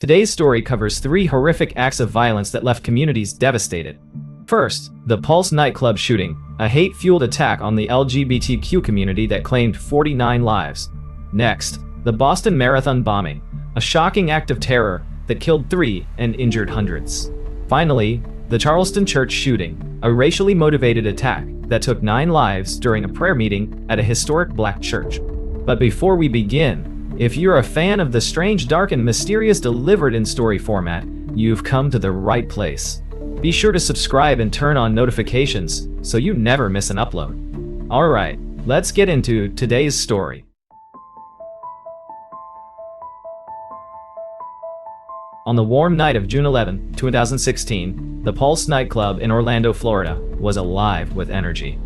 Today's story covers three horrific acts of violence that left communities devastated. First, the Pulse Nightclub shooting, a hate-fueled attack on the LGBTQ community that claimed 49 lives. Next, the Boston Marathon bombing, a shocking act of terror that killed 3 and injured hundreds. Finally, the Charleston Church shooting, a racially motivated attack that took 9 lives during a prayer meeting at a historic black church. But before we begin, if you're a fan of the strange, dark, and mysterious delivered in story format, you've come to the right place. Be sure to subscribe and turn on notifications so you never miss an upload. Alright, let's get into today's story. On the warm night of June 11, 2016, the Pulse Nightclub in Orlando, Florida, was alive with energy.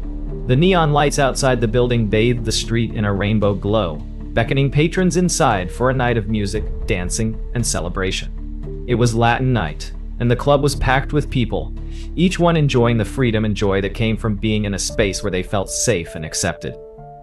The neon lights outside the building bathed the street in a rainbow glow, beckoning patrons inside for a night of music, dancing, and celebration. It was Latin night, and the club was packed with people, each one enjoying the freedom and joy that came from being in a space where they felt safe and accepted.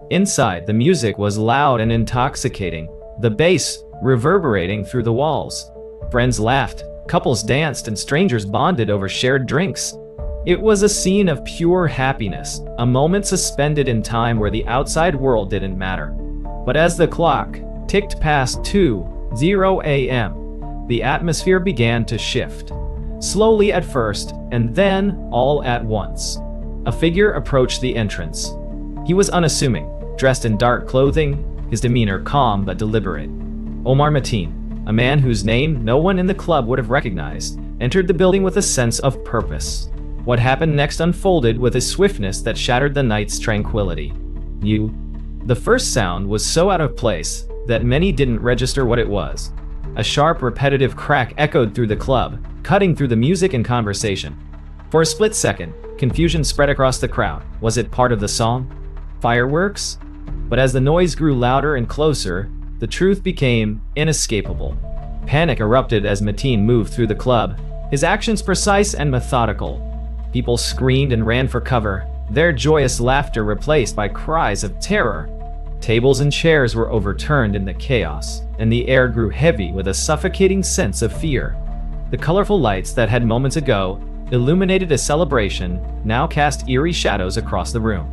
Inside, the music was loud and intoxicating, the bass reverberating through the walls. Friends laughed, couples danced, and strangers bonded over shared drinks. It was a scene of pure happiness, a moment suspended in time where the outside world didn't matter. But as the clock ticked past 2:00 a.m., the atmosphere began to shift. Slowly at first, and then all at once. A figure approached the entrance. He was unassuming, dressed in dark clothing, his demeanor calm but deliberate. Omar Mateen, a man whose name no one in the club would have recognized, entered the building with a sense of purpose. What happened next unfolded with a swiftness that shattered the night's tranquility. The first sound was so out of place that many didn't register what it was. A sharp, repetitive crack echoed through the club, cutting through the music and conversation. For a split second, confusion spread across the crowd. Was it part of the song? Fireworks? But as the noise grew louder and closer, the truth became inescapable. Panic erupted as Mateen moved through the club, his actions precise and methodical. People screamed and ran for cover, their joyous laughter replaced by cries of terror. Tables and chairs were overturned in the chaos, and the air grew heavy with a suffocating sense of fear. The colorful lights that had moments ago illuminated a celebration now cast eerie shadows across the room.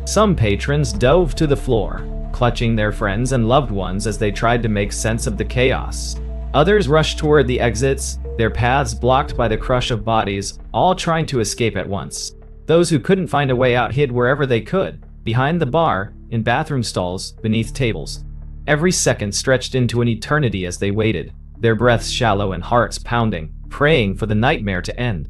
Some patrons dove to the floor, clutching their friends and loved ones as they tried to make sense of the chaos. Others rushed toward the exits, their paths blocked by the crush of bodies, all trying to escape at once. Those who couldn't find a way out hid wherever they could, behind the bar, in bathroom stalls, beneath tables. Every second stretched into an eternity as they waited, their breaths shallow and hearts pounding, praying for the nightmare to end.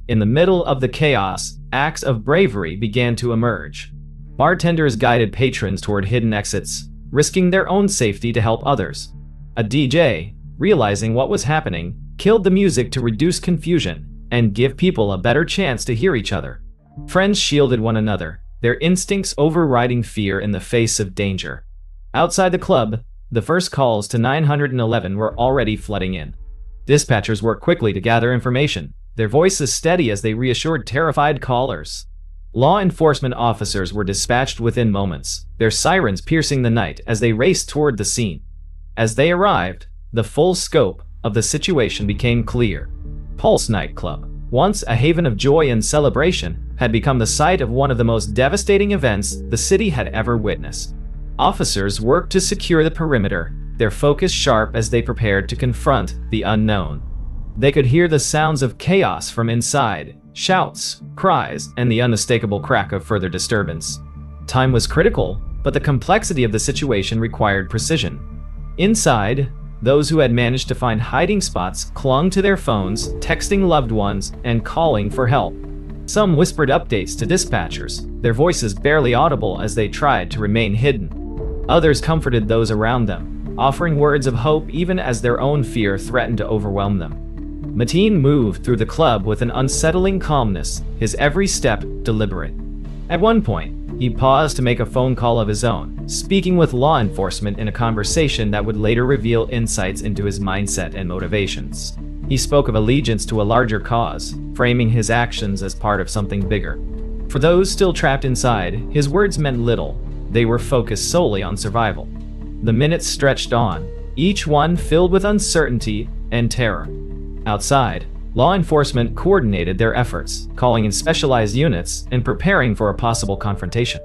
In the middle of the chaos, acts of bravery began to emerge. Bartenders guided patrons toward hidden exits, risking their own safety to help others. A DJ, realizing what was happening, killed the music to reduce confusion and give people a better chance to hear each other. Friends shielded one another, their instincts overriding fear in the face of danger. Outside the club, the first calls to 911 were already flooding in. Dispatchers worked quickly to gather information, their voices steady as they reassured terrified callers. Law enforcement officers were dispatched within moments, their sirens piercing the night as they raced toward the scene. As they arrived, the full scope of the situation became clear. Pulse Nightclub, once a haven of joy and celebration, had become the site of one of the most devastating events the city had ever witnessed. Officers worked to secure the perimeter, their focus sharp as they prepared to confront the unknown. They could hear the sounds of chaos from inside, shouts, cries, and the unmistakable crack of further disturbance. Time was critical, but the complexity of the situation required precision. Inside, those who had managed to find hiding spots clung to their phones, texting loved ones, and calling for help. Some whispered updates to dispatchers, their voices barely audible as they tried to remain hidden. Others comforted those around them, offering words of hope even as their own fear threatened to overwhelm them. Mateen moved through the club with an unsettling calmness, his every step deliberate. At one point, he paused to make a phone call of his own, speaking with law enforcement in a conversation that would later reveal insights into his mindset and motivations. He spoke of allegiance to a larger cause, framing his actions as part of something bigger. For those still trapped inside, his words meant little. They were focused solely on survival. The minutes stretched on, each one filled with uncertainty and terror. Outside, law enforcement coordinated their efforts, calling in specialized units and preparing for a possible confrontation.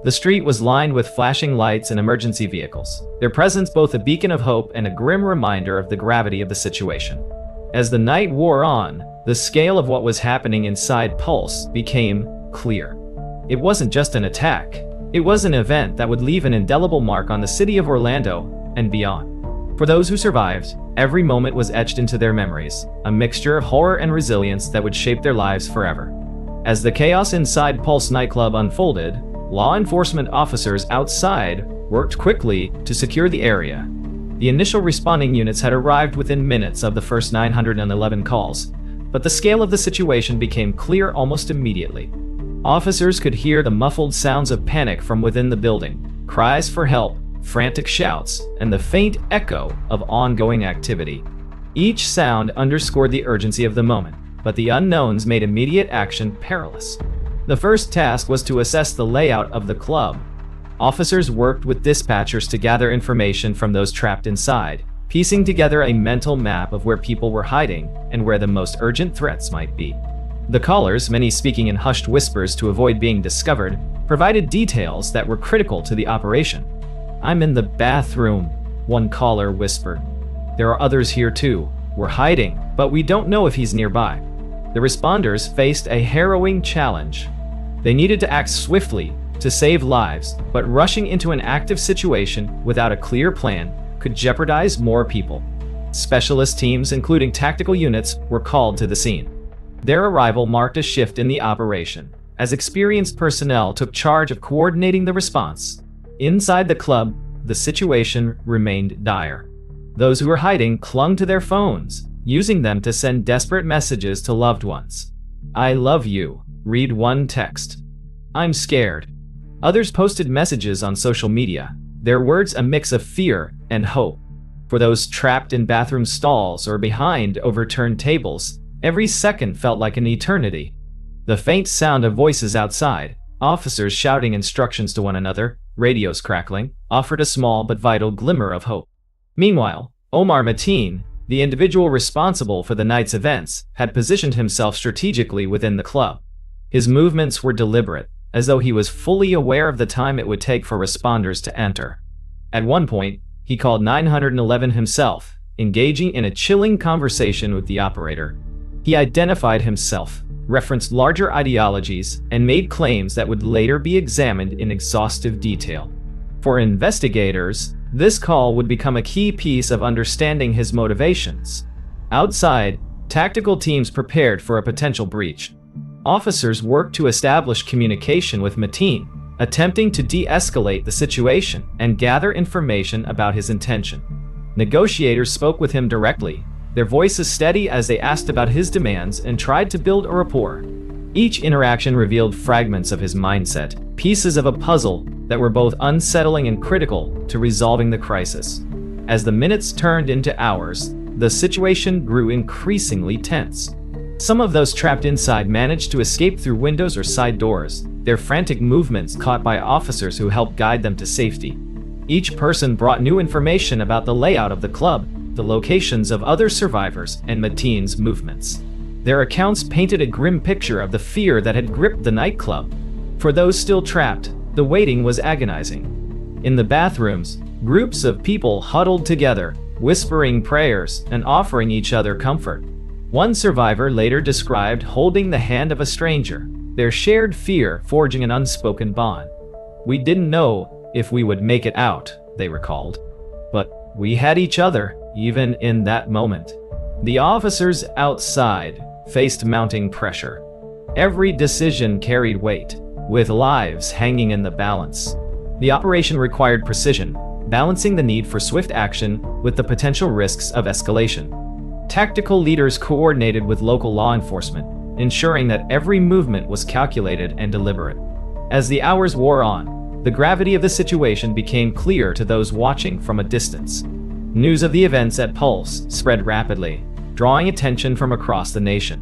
The street was lined with flashing lights and emergency vehicles, their presence both a beacon of hope and a grim reminder of the gravity of the situation. As the night wore on, the scale of what was happening inside Pulse became clear. It wasn't just an attack. It was an event that would leave an indelible mark on the city of Orlando and beyond. For those who survived, every moment was etched into their memories, a mixture of horror and resilience that would shape their lives forever. As the chaos inside Pulse Nightclub unfolded, law enforcement officers outside worked quickly to secure the area. The initial responding units had arrived within minutes of the first 911 calls, but the scale of the situation became clear almost immediately. Officers could hear the muffled sounds of panic from within the building, cries for help, frantic shouts, and the faint echo of ongoing activity. Each sound underscored the urgency of the moment, but the unknowns made immediate action perilous. The first task was to assess the layout of the club. Officers worked with dispatchers to gather information from those trapped inside, piecing together a mental map of where people were hiding and where the most urgent threats might be. The callers, many speaking in hushed whispers to avoid being discovered, provided details that were critical to the operation. "I'm in the bathroom," one caller whispered. "There are others here too. We're hiding, but we don't know if he's nearby." The responders faced a harrowing challenge. They needed to act swiftly to save lives, but rushing into an active situation without a clear plan could jeopardize more people. Specialist teams, including tactical units, were called to the scene. Their arrival marked a shift in the operation, as experienced personnel took charge of coordinating the response. Inside the club, the situation remained dire. Those who were hiding clung to their phones, using them to send desperate messages to loved ones. "I love you," read one text. "I'm scared." Others posted messages on social media, their words a mix of fear and hope. For those trapped in bathroom stalls or behind overturned tables, every second felt like an eternity. The faint sound of voices outside, officers shouting instructions to one another, radios crackling, offered a small but vital glimmer of hope. Meanwhile, Omar Mateen, the individual responsible for the night's events, had positioned himself strategically within the club. His movements were deliberate, as though he was fully aware of the time it would take for responders to enter. At one point, he called 911 himself, engaging in a chilling conversation with the operator. He identified himself, referenced larger ideologies, and made claims that would later be examined in exhaustive detail. For investigators, this call would become a key piece of understanding his motivations. Outside, tactical teams prepared for a potential breach. Officers worked to establish communication with Mateen, attempting to de-escalate the situation and gather information about his intention. Negotiators spoke with him directly, their voices steady as they asked about his demands and tried to build a rapport. Each interaction revealed fragments of his mindset, pieces of a puzzle that were both unsettling and critical to resolving the crisis. As the minutes turned into hours, the situation grew increasingly tense. Some of those trapped inside managed to escape through windows or side doors, their frantic movements caught by officers who helped guide them to safety. Each person brought new information about the layout of the club, the locations of other survivors, and Mateen's movements. Their accounts painted a grim picture of the fear that had gripped the nightclub. For those still trapped, the waiting was agonizing. In the bathrooms, groups of people huddled together, whispering prayers and offering each other comfort. One survivor later described holding the hand of a stranger, their shared fear forging an unspoken bond. "We didn't know if we would make it out," they recalled. "But we had each other, even in that moment." The officers outside faced mounting pressure. Every decision carried weight, with lives hanging in the balance. The operation required precision, balancing the need for swift action with the potential risks of escalation. Tactical leaders coordinated with local law enforcement, ensuring that every movement was calculated and deliberate. As the hours wore on, the gravity of the situation became clear to those watching from a distance. News of the events at Pulse spread rapidly, drawing attention from across the nation.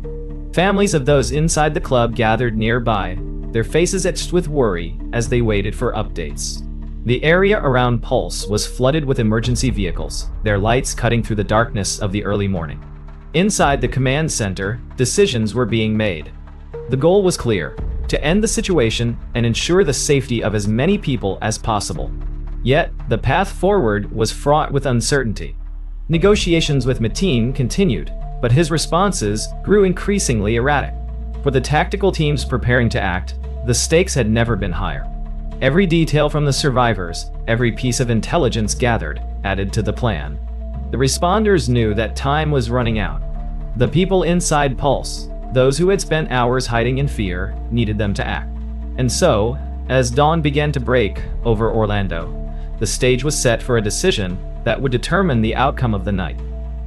Families of those inside the club gathered nearby, their faces etched with worry as they waited for updates. The area around Pulse was flooded with emergency vehicles, their lights cutting through the darkness of the early morning. Inside the command center, decisions were being made. The goal was clear: to end the situation and ensure the safety of as many people as possible. Yet, the path forward was fraught with uncertainty. Negotiations with Mateen continued, but his responses grew increasingly erratic. For the tactical teams preparing to act, the stakes had never been higher. Every detail from the survivors, every piece of intelligence gathered, added to the plan. The responders knew that time was running out. The people inside Pulse, those who had spent hours hiding in fear, needed them to act. And so, as dawn began to break over Orlando, the stage was set for a decision that would determine the outcome of the night.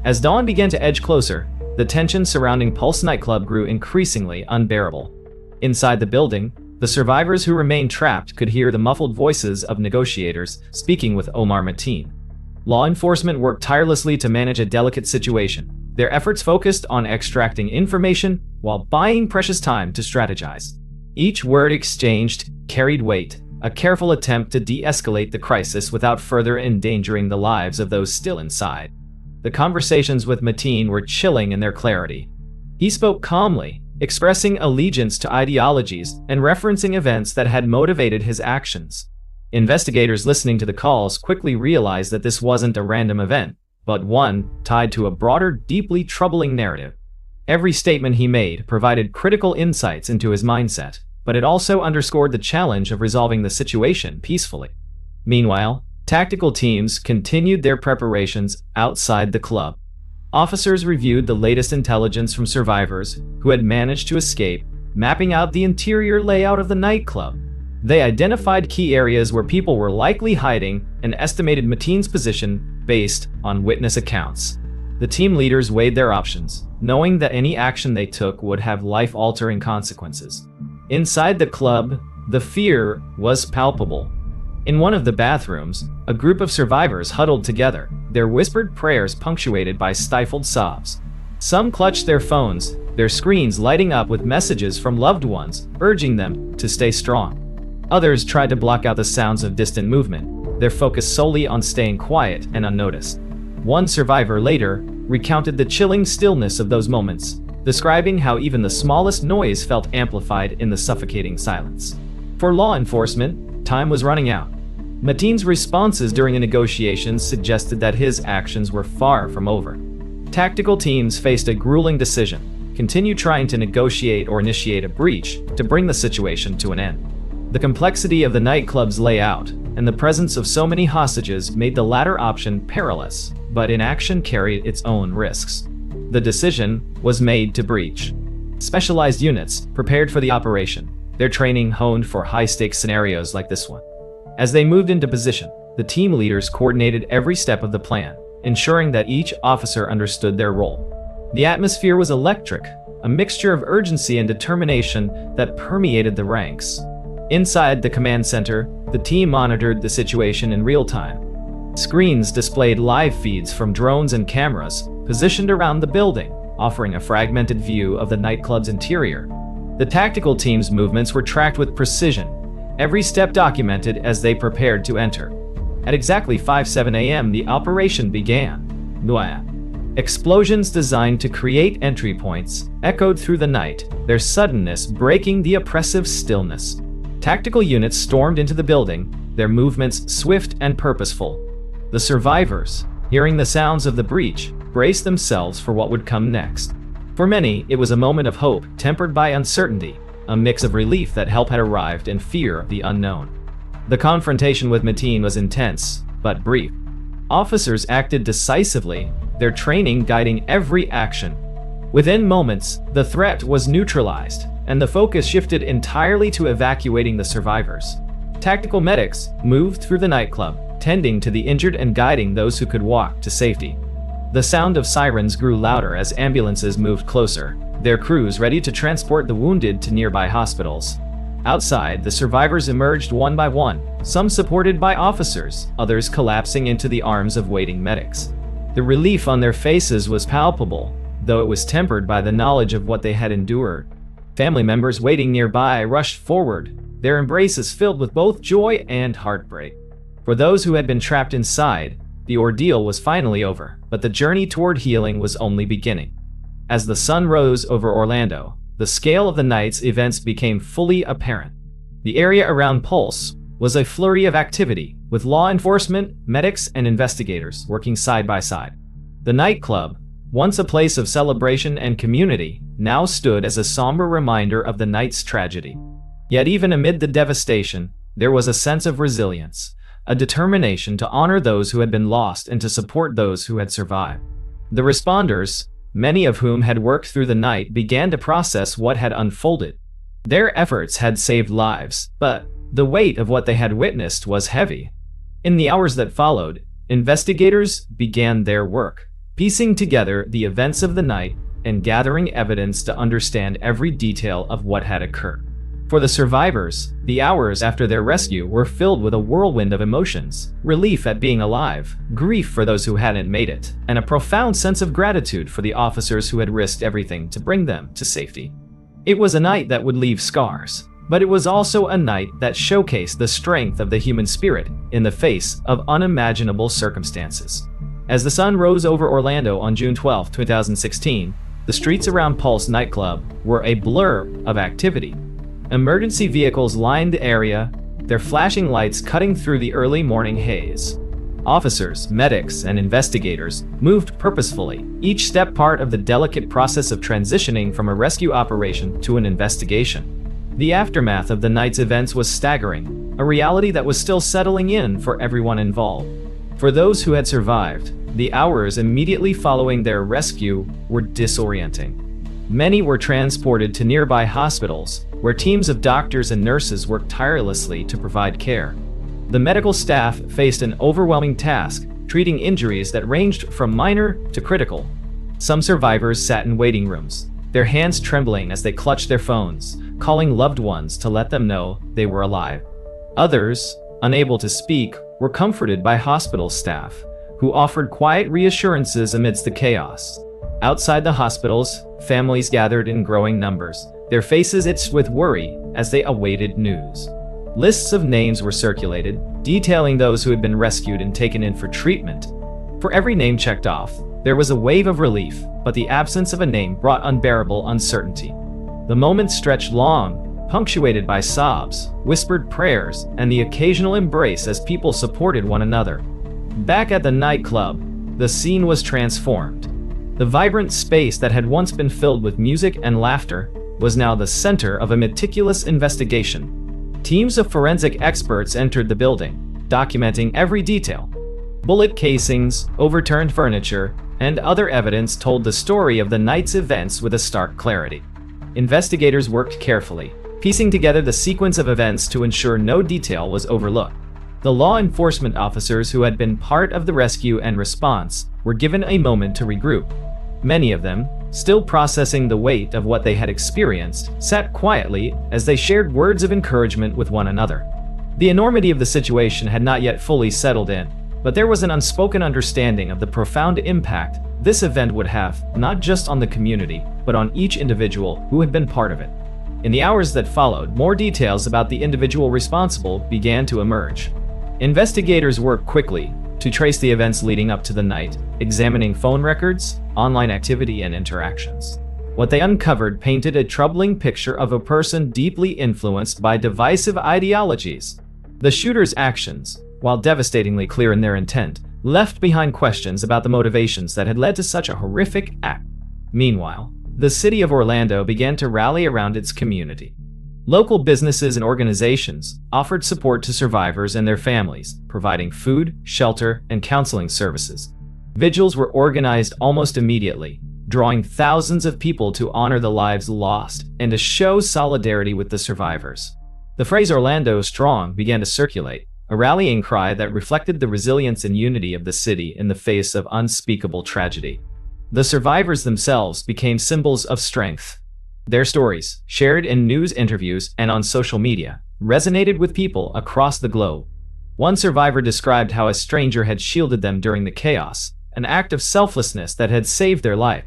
As dawn began to edge closer, the tension surrounding Pulse Nightclub grew increasingly unbearable. Inside the building, the survivors who remained trapped could hear the muffled voices of negotiators speaking with Omar Mateen. Law enforcement worked tirelessly to manage a delicate situation. Their efforts focused on extracting information while buying precious time to strategize. Each word exchanged carried weight, a careful attempt to de-escalate the crisis without further endangering the lives of those still inside. The conversations with Mateen were chilling in their clarity. He spoke calmly, expressing allegiance to ideologies and referencing events that had motivated his actions. Investigators listening to the calls quickly realized that this wasn't a random event, but one tied to a broader, deeply troubling narrative. Every statement he made provided critical insights into his mindset, but it also underscored the challenge of resolving the situation peacefully. Meanwhile, tactical teams continued their preparations outside the club. Officers reviewed the latest intelligence from survivors who had managed to escape, mapping out the interior layout of the nightclub. They identified key areas where people were likely hiding and estimated Mateen's position based on witness accounts. The team leaders weighed their options, knowing that any action they took would have life-altering consequences. Inside the club, the fear was palpable. In one of the bathrooms, a group of survivors huddled together, their whispered prayers punctuated by stifled sobs. Some clutched their phones, their screens lighting up with messages from loved ones, urging them to stay strong. Others tried to block out the sounds of distant movement, their focus solely on staying quiet and unnoticed. One survivor later recounted the chilling stillness of those moments, describing how even the smallest noise felt amplified in the suffocating silence. For law enforcement, time was running out. Mateen's responses during the negotiations suggested that his actions were far from over. Tactical teams faced a grueling decision: continue trying to negotiate or initiate a breach to bring the situation to an end. The complexity of the nightclub's layout and the presence of so many hostages made the latter option perilous, but inaction carried its own risks. The decision was made to breach. Specialized units prepared for the operation, their training honed for high-stakes scenarios like this one. As they moved into position, the team leaders coordinated every step of the plan, ensuring that each officer understood their role. The atmosphere was electric, a mixture of urgency and determination that permeated the ranks. Inside the command center, the team monitored the situation in real time. Screens displayed live feeds from drones and cameras positioned around the building, offering a fragmented view of the nightclub's interior. The tactical team's movements were tracked with precision, every step documented as they prepared to enter. At exactly 5:07 a.m., the operation began. Explosions designed to create entry points echoed through the night, their suddenness breaking the oppressive stillness. Tactical units stormed into the building, their movements swift and purposeful. The survivors, hearing the sounds of the breach, braced themselves for what would come next. For many, it was a moment of hope tempered by uncertainty, a mix of relief that help had arrived and fear of the unknown. The confrontation with Mateen was intense, but brief. Officers acted decisively, their training guiding every action. Within moments, the threat was neutralized, and the focus shifted entirely to evacuating the survivors. Tactical medics moved through the nightclub, tending to the injured and guiding those who could walk to safety. The sound of sirens grew louder as ambulances moved closer, their crews ready to transport the wounded to nearby hospitals. Outside, the survivors emerged one by one, some supported by officers, others collapsing into the arms of waiting medics. The relief on their faces was palpable, though it was tempered by the knowledge of what they had endured. Family members waiting nearby rushed forward, their embraces filled with both joy and heartbreak. For those who had been trapped inside, the ordeal was finally over, but the journey toward healing was only beginning. As the sun rose over Orlando, the scale of the night's events became fully apparent. The area around Pulse was a flurry of activity, with law enforcement, medics, and investigators working side by side. The nightclub, once a place of celebration and community, now stood as a somber reminder of the night's tragedy. Yet even amid the devastation, there was a sense of resilience, a determination to honor those who had been lost and to support those who had survived. The responders, many of whom had worked through the night, began to process what had unfolded. Their efforts had saved lives, but the weight of what they had witnessed was heavy. In the hours that followed, investigators began their work, piecing together the events of the night and gathering evidence to understand every detail of what had occurred. For the survivors, the hours after their rescue were filled with a whirlwind of emotions: relief at being alive, grief for those who hadn't made it, and a profound sense of gratitude for the officers who had risked everything to bring them to safety. It was a night that would leave scars, but it was also a night that showcased the strength of the human spirit in the face of unimaginable circumstances. As the sun rose over Orlando on June 12, 2016, the streets around Pulse Nightclub were a blur of activity. Emergency vehicles lined the area, their flashing lights cutting through the early morning haze. Officers, medics, and investigators moved purposefully, each step part of the delicate process of transitioning from a rescue operation to an investigation. The aftermath of the night's events was staggering, a reality that was still settling in for everyone involved. For those who had survived, the hours immediately following their rescue were disorienting. Many were transported to nearby hospitals, where teams of doctors and nurses worked tirelessly to provide care. The medical staff faced an overwhelming task, treating injuries that ranged from minor to critical. Some survivors sat in waiting rooms, their hands trembling as they clutched their phones, calling loved ones to let them know they were alive. Others, unable to speak, were comforted by hospital staff, who offered quiet reassurances amidst the chaos. Outside the hospitals, families gathered in growing numbers, their faces itched with worry as they awaited news. Lists of names were circulated, detailing those who had been rescued and taken in for treatment. For every name checked off, there was a wave of relief, but the absence of a name brought unbearable uncertainty. The moments stretched long, punctuated by sobs, whispered prayers, and the occasional embrace as people supported one another. Back at the nightclub, the scene was transformed. The vibrant space that had once been filled with music and laughter was now the center of a meticulous investigation. Teams of forensic experts entered the building, documenting every detail. Bullet casings, overturned furniture, and other evidence told the story of the night's events with a stark clarity. Investigators worked carefully, piecing together the sequence of events to ensure no detail was overlooked. The law enforcement officers who had been part of the rescue and response were given a moment to regroup. Many of them, still processing the weight of what they had experienced, sat quietly as they shared words of encouragement with one another. The enormity of the situation had not yet fully settled in, but there was an unspoken understanding of the profound impact this event would have, not just on the community, but on each individual who had been part of it. In the hours that followed, more details about the individual responsible began to emerge. Investigators worked quickly to trace the events leading up to the night, examining phone records, online activity, and interactions. What they uncovered painted a troubling picture of a person deeply influenced by divisive ideologies. The shooter's actions, while devastatingly clear in their intent, left behind questions about the motivations that had led to such a horrific act. Meanwhile, the city of Orlando began to rally around its community. Local businesses and organizations offered support to survivors and their families, providing food, shelter, and counseling services. Vigils were organized almost immediately, drawing thousands of people to honor the lives lost and to show solidarity with the survivors. The phrase "Orlando Strong" began to circulate, a rallying cry that reflected the resilience and unity of the city in the face of unspeakable tragedy. The survivors themselves became symbols of strength. Their stories, shared in news interviews and on social media, resonated with people across the globe. One survivor described how a stranger had shielded them during the chaos, an act of selflessness that had saved their life.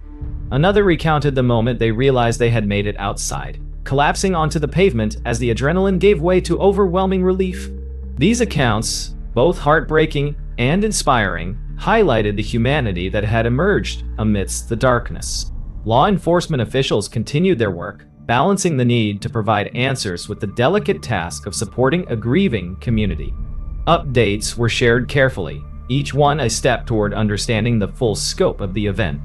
Another recounted the moment they realized they had made it outside, collapsing onto the pavement as the adrenaline gave way to overwhelming relief. These accounts, Both heartbreaking and inspiring, highlighted the humanity that had emerged amidst the darkness. Law enforcement officials continued their work, balancing the need to provide answers with the delicate task of supporting a grieving community. Updates were shared carefully, each one a step toward understanding the full scope of the event.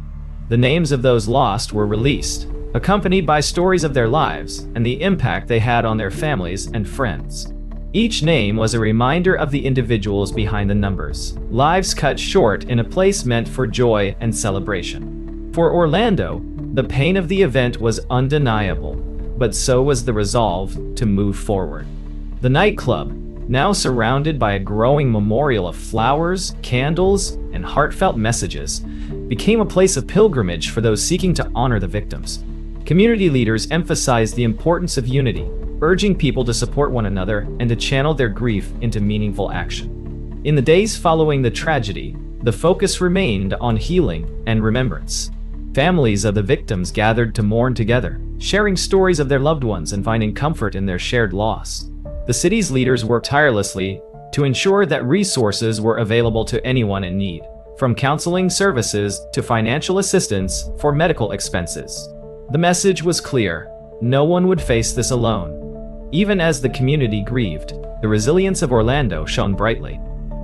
The names of those lost were released, accompanied by stories of their lives and the impact they had on their families and friends. Each name was a reminder of the individuals behind the numbers, lives cut short in a place meant for joy and celebration. For Orlando, the pain of the event was undeniable, but so was the resolve to move forward. The nightclub, now surrounded by a growing memorial of flowers, candles, and heartfelt messages, became a place of pilgrimage for those seeking to honor the victims. Community leaders emphasized the importance of unity, urging people to support one another and to channel their grief into meaningful action. In the days following the tragedy, the focus remained on healing and remembrance. Families of the victims gathered to mourn together, sharing stories of their loved ones and finding comfort in their shared loss. The city's leaders worked tirelessly to ensure that resources were available to anyone in need, from counseling services to financial assistance for medical expenses. The message was clear: no one would face this alone. Even as the community grieved, the resilience of Orlando shone brightly.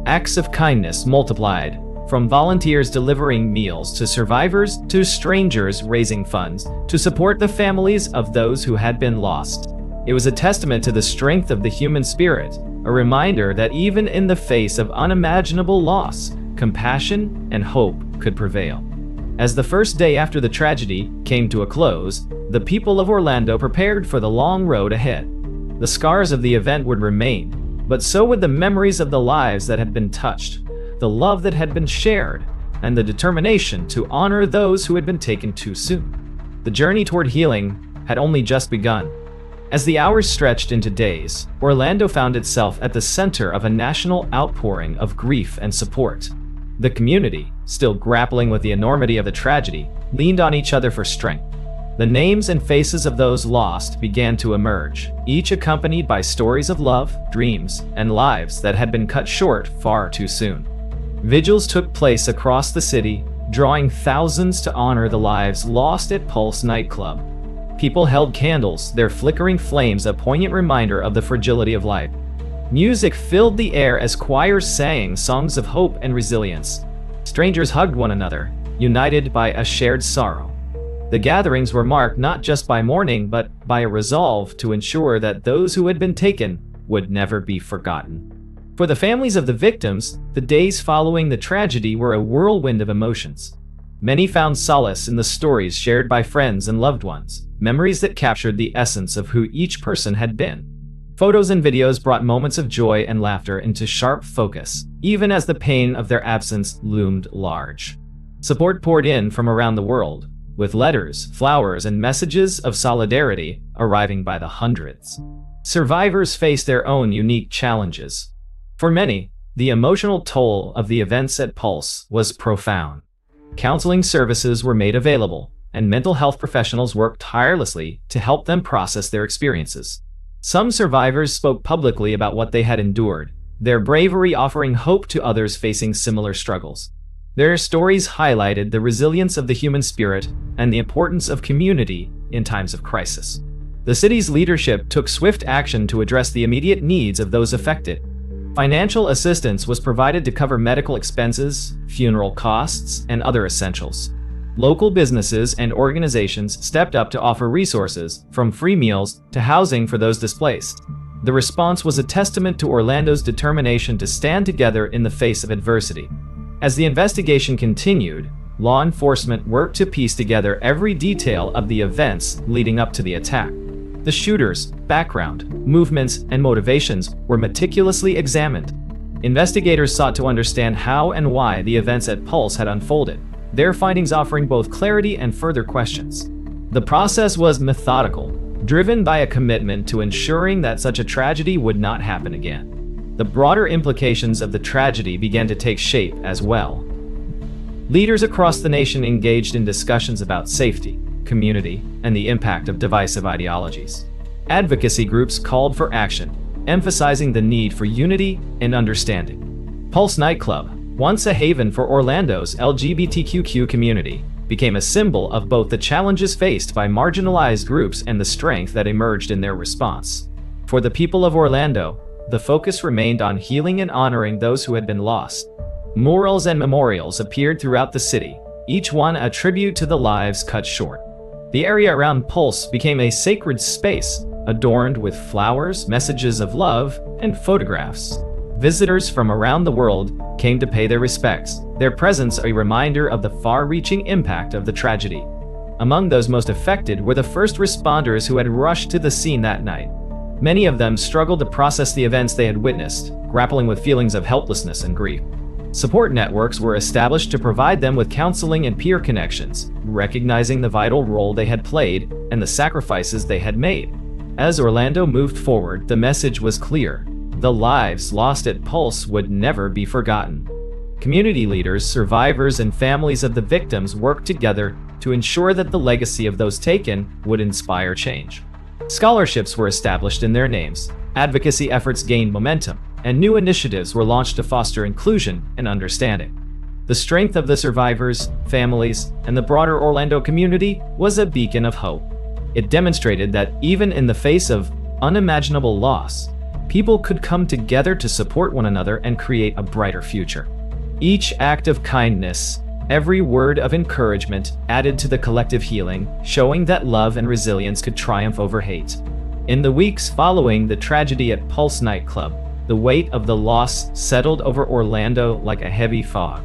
Acts of kindness multiplied, from volunteers delivering meals to survivors to strangers raising funds to support the families of those who had been lost. It was a testament to the strength of the human spirit, a reminder that even in the face of unimaginable loss, compassion and hope could prevail. As the first day after the tragedy came to a close, the people of Orlando prepared for the long road ahead. The scars of the event would remain, but so would the memories of the lives that had been touched, the love that had been shared, and the determination to honor those who had been taken too soon. The journey toward healing had only just begun. As the hours stretched into days, Orlando found itself at the center of a national outpouring of grief and support. The community, still grappling with the enormity of the tragedy, leaned on each other for strength. The names and faces of those lost began to emerge, each accompanied by stories of love, dreams, and lives that had been cut short far too soon. Vigils took place across the city, drawing thousands to honor the lives lost at Pulse Nightclub. People held candles, their flickering flames a poignant reminder of the fragility of life. Music filled the air as choirs sang songs of hope and resilience. Strangers hugged one another, united by a shared sorrow. The gatherings were marked not just by mourning, but by a resolve to ensure that those who had been taken would never be forgotten. For the families of the victims, the days following the tragedy were a whirlwind of emotions. Many found solace in the stories shared by friends and loved ones, memories that captured the essence of who each person had been. Photos and videos brought moments of joy and laughter into sharp focus, even as the pain of their absence loomed large. Support poured in from around the world, with letters, flowers, and messages of solidarity arriving by the hundreds. Survivors faced their own unique challenges. For many, the emotional toll of the events at Pulse was profound. Counseling services were made available, and mental health professionals worked tirelessly to help them process their experiences. Some survivors spoke publicly about what they had endured, their bravery offering hope to others facing similar struggles. Their stories highlighted the resilience of the human spirit and the importance of community in times of crisis. The city's leadership took swift action to address the immediate needs of those affected. Financial assistance was provided to cover medical expenses, funeral costs, and other essentials. Local businesses and organizations stepped up to offer resources, from free meals to housing for those displaced. The response was a testament to Orlando's determination to stand together in the face of adversity. As the investigation continued, law enforcement worked to piece together every detail of the events leading up to the attack. The shooters' background, movements, and motivations were meticulously examined. Investigators sought to understand how and why the events at Pulse had unfolded, their findings offering both clarity and further questions. The process was methodical, driven by a commitment to ensuring that such a tragedy would not happen again. The broader implications of the tragedy began to take shape as well. Leaders across the nation engaged in discussions about safety, community, and the impact of divisive ideologies. Advocacy groups called for action, emphasizing the need for unity and understanding. Pulse Nightclub, once a haven for Orlando's LGBTQ community, became a symbol of both the challenges faced by marginalized groups and the strength that emerged in their response. For the people of Orlando, the focus remained on healing and honoring those who had been lost. Murals and memorials appeared throughout the city, each one a tribute to the lives cut short. The area around Pulse became a sacred space, adorned with flowers, messages of love, and photographs. Visitors from around the world came to pay their respects, their presence a reminder of the far-reaching impact of the tragedy. Among those most affected were the first responders who had rushed to the scene that night. Many of them struggled to process the events they had witnessed, grappling with feelings of helplessness and grief. Support networks were established to provide them with counseling and peer connections, recognizing the vital role they had played and the sacrifices they had made. As Orlando moved forward, the message was clear. The lives lost at Pulse would never be forgotten. Community leaders, survivors, and families of the victims worked together to ensure that the legacy of those taken would inspire change. Scholarships were established in their names, advocacy efforts gained momentum, and new initiatives were launched to foster inclusion and understanding. The strength of the survivors, families, and the broader Orlando community was a beacon of hope. It demonstrated that even in the face of unimaginable loss, people could come together to support one another and create a brighter future. Each act of kindness, every word of encouragement added to the collective healing, showing that love and resilience could triumph over hate. In the weeks following the tragedy at Pulse Nightclub, the weight of the loss settled over Orlando like a heavy fog.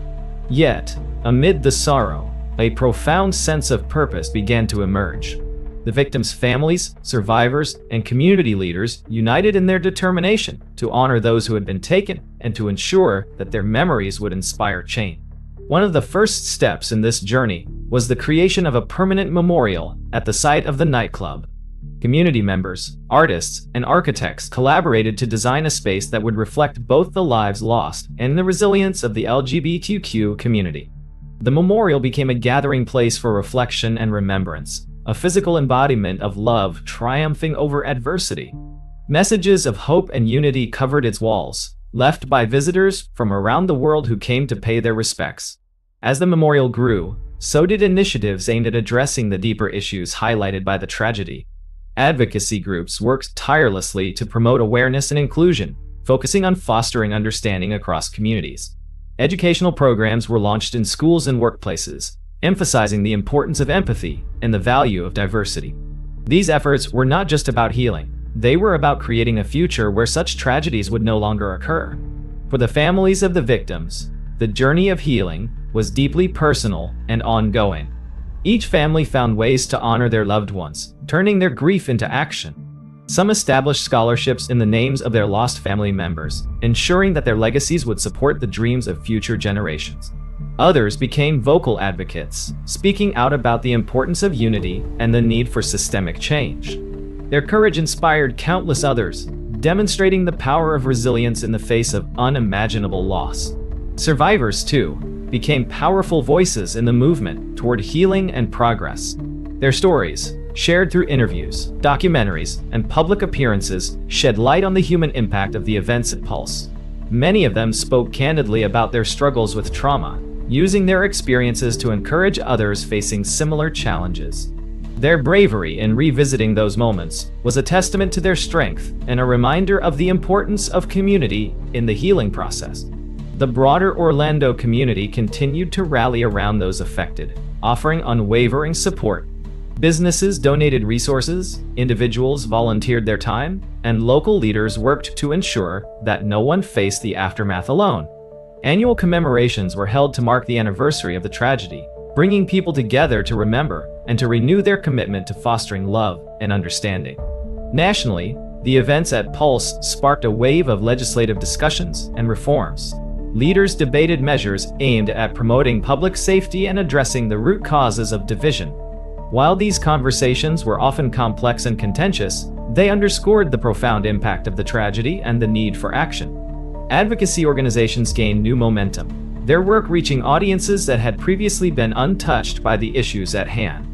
Yet, amid the sorrow, a profound sense of purpose began to emerge. The victims' families, survivors, and community leaders united in their determination to honor those who had been taken and to ensure that their memories would inspire change. One of the first steps in this journey was the creation of a permanent memorial at the site of the nightclub. Community members, artists, and architects collaborated to design a space that would reflect both the lives lost and the resilience of the LGBTQ community. The memorial became a gathering place for reflection and remembrance, a physical embodiment of love triumphing over adversity. Messages of hope and unity covered its walls, left by visitors from around the world who came to pay their respects. As the memorial grew, so did initiatives aimed at addressing the deeper issues highlighted by the tragedy. Advocacy groups worked tirelessly to promote awareness and inclusion, focusing on fostering understanding across communities. Educational programs were launched in schools and workplaces, emphasizing the importance of empathy and the value of diversity. These efforts were not just about healing, they were about creating a future where such tragedies would no longer occur. For the families of the victims, the journey of healing was deeply personal and ongoing. Each family found ways to honor their loved ones, turning their grief into action. Some established scholarships in the names of their lost family members, ensuring that their legacies would support the dreams of future generations. Others became vocal advocates, speaking out about the importance of unity and the need for systemic change. Their courage inspired countless others, demonstrating the power of resilience in the face of unimaginable loss. Survivors, too, became powerful voices in the movement toward healing and progress. Their stories, shared through interviews, documentaries, and public appearances, shed light on the human impact of the events at Pulse. Many of them spoke candidly about their struggles with trauma, using their experiences to encourage others facing similar challenges. Their bravery in revisiting those moments was a testament to their strength and a reminder of the importance of community in the healing process. The broader Orlando community continued to rally around those affected, offering unwavering support. Businesses donated resources, individuals volunteered their time, and local leaders worked to ensure that no one faced the aftermath alone. Annual commemorations were held to mark the anniversary of the tragedy, bringing people together to remember and to renew their commitment to fostering love and understanding. Nationally, the events at Pulse sparked a wave of legislative discussions and reforms. Leaders debated measures aimed at promoting public safety and addressing the root causes of division. While these conversations were often complex and contentious, they underscored the profound impact of the tragedy and the need for action. Advocacy organizations gained new momentum, their work reaching audiences that had previously been untouched by the issues at hand.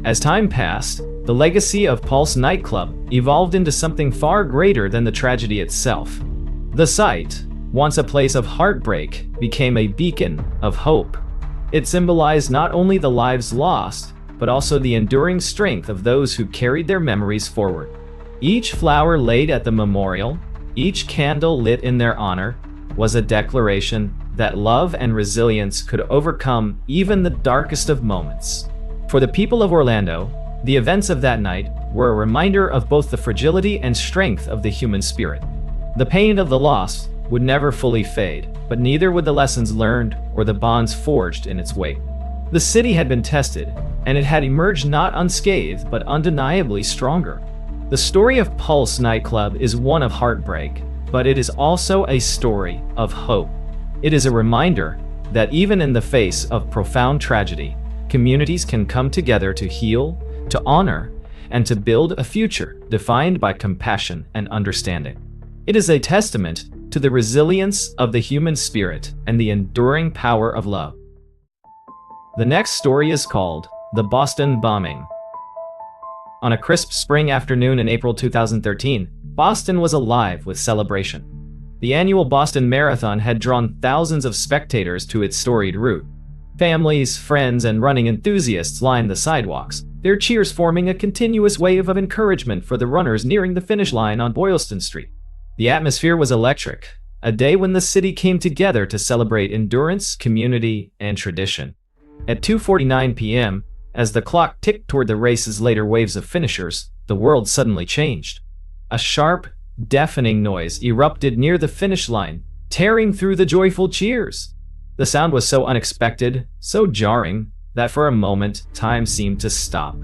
As time passed, the legacy of Pulse Nightclub evolved into something far greater than the tragedy itself. The site, once a place of heartbreak, became a beacon of hope. It symbolized not only the lives lost, but also the enduring strength of those who carried their memories forward. Each flower laid at the memorial, each candle lit in their honor, was a declaration that love and resilience could overcome even the darkest of moments. For the people of Orlando, the events of that night were a reminder of both the fragility and strength of the human spirit. The pain of the loss would never fully fade, but neither would the lessons learned or the bonds forged in its wake. The city had been tested, and it had emerged not unscathed but undeniably stronger. The story of Pulse Nightclub is one of heartbreak, but it is also a story of hope. It is a reminder that even in the face of profound tragedy, communities can come together to heal, to honor, and to build a future defined by compassion and understanding. It is a testament to the resilience of the human spirit and the enduring power of love. The next story is called The Boston Bombing. On a crisp spring afternoon in April 2013, Boston was alive with celebration. The annual Boston Marathon had drawn thousands of spectators to its storied route. Families, friends, and running enthusiasts lined the sidewalks, their cheers forming a continuous wave of encouragement for the runners nearing the finish line on Boylston Street. The atmosphere was electric, a day when the city came together to celebrate endurance, community, and tradition. At 2:49 p.m., as the clock ticked toward the race's later waves of finishers, the world suddenly changed. A sharp, deafening noise erupted near the finish line, tearing through the joyful cheers. The sound was so unexpected, so jarring, that for a moment, time seemed to stop.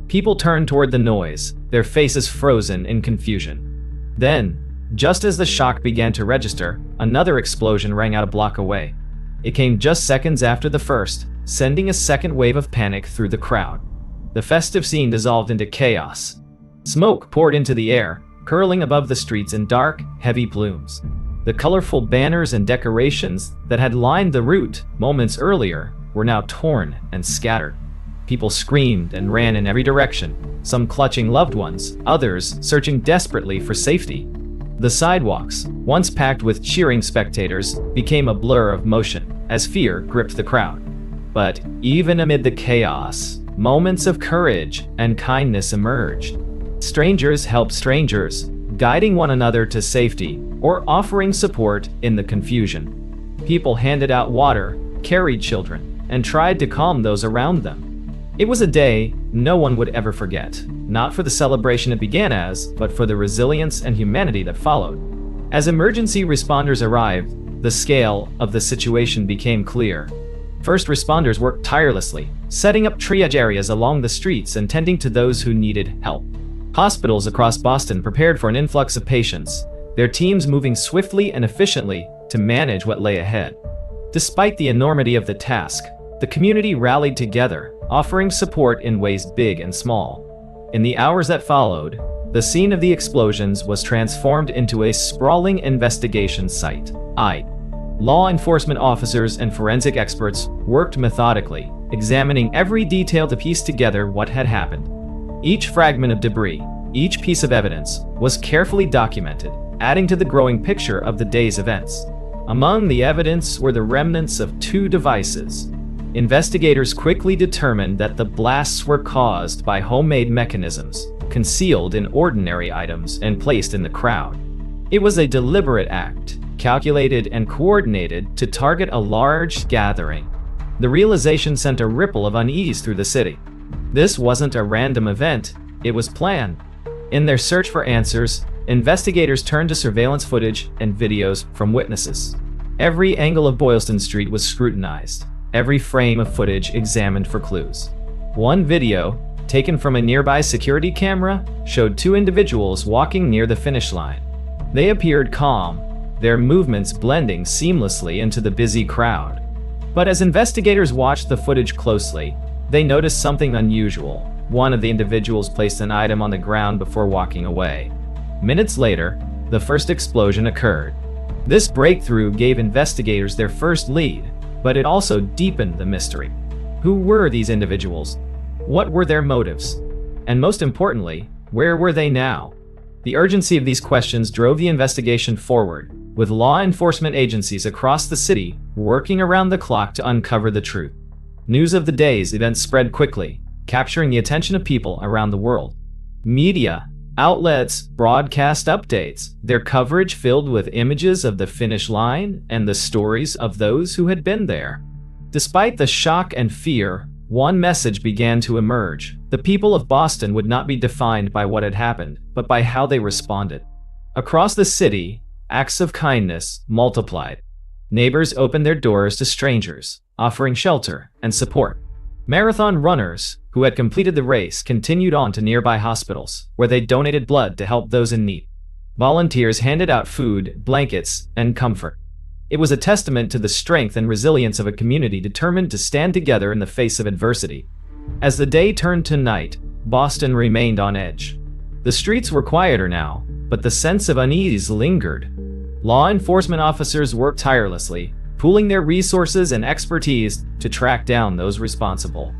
People turned toward the noise, their faces frozen in confusion. Then, just as the shock began to register, another explosion rang out a block away. It came just seconds after the first, sending a second wave of panic through the crowd. The festive scene dissolved into chaos. Smoke poured into the air, curling above the streets in dark, heavy plumes. The colorful banners and decorations that had lined the route moments earlier were now torn and scattered. People screamed and ran in every direction, some clutching loved ones, others searching desperately for safety. The sidewalks, once packed with cheering spectators, became a blur of motion as fear gripped the crowd. But even amid the chaos, moments of courage and kindness emerged. Strangers helped strangers, guiding one another to safety or offering support in the confusion. People handed out water, carried children, and tried to calm those around them. It was a day no one would ever forget, not for the celebration it began as, but for the resilience and humanity that followed. As emergency responders arrived, the scale of the situation became clear. First responders worked tirelessly, setting up triage areas along the streets and tending to those who needed help. Hospitals across Boston prepared for an influx of patients, their teams moving swiftly and efficiently to manage what lay ahead. Despite the enormity of the task, the community rallied together, offering support in ways big and small. In the hours that followed, the scene of the explosions was transformed into a sprawling investigation site. Law enforcement officers and forensic experts worked methodically, examining every detail to piece together what had happened. Each fragment of debris, each piece of evidence, was carefully documented, adding to the growing picture of the day's events. Among the evidence were the remnants of two devices. Investigators quickly determined that the blasts were caused by homemade mechanisms, concealed in ordinary items and placed in the crowd. It was a deliberate act, calculated and coordinated to target a large gathering. The realization sent a ripple of unease through the city. This wasn't a random event, it was planned. In their search for answers, investigators turned to surveillance footage and videos from witnesses. Every angle of Boylston Street was scrutinized, every frame of footage examined for clues. One video, taken from a nearby security camera, showed two individuals walking near the finish line. They appeared calm, their movements blending seamlessly into the busy crowd. But as investigators watched the footage closely, they noticed something unusual. One of the individuals placed an item on the ground before walking away. Minutes later, the first explosion occurred. This breakthrough gave investigators their first lead, but it also deepened the mystery. Who were these individuals? What were their motives? And most importantly, where were they now? The urgency of these questions drove the investigation forward, with law enforcement agencies across the city working around the clock to uncover the truth. News of the day's events spread quickly, capturing the attention of people around the world. Media outlets broadcast updates, their coverage filled with images of the finish line and the stories of those who had been there. Despite the shock and fear, one message began to emerge. The people of Boston would not be defined by what had happened, but by how they responded. Across the city, acts of kindness multiplied. Neighbors opened their doors to strangers, offering shelter and support. Marathon runners who had completed the race continued on to nearby hospitals, where they donated blood to help those in need. Volunteers handed out food, blankets, and comfort. It was a testament to the strength and resilience of a community determined to stand together in the face of adversity. As the day turned to night, Boston remained on edge. The streets were quieter now, but the sense of unease lingered. Law enforcement officers worked tirelessly, pooling their resources and expertise to track down those responsible.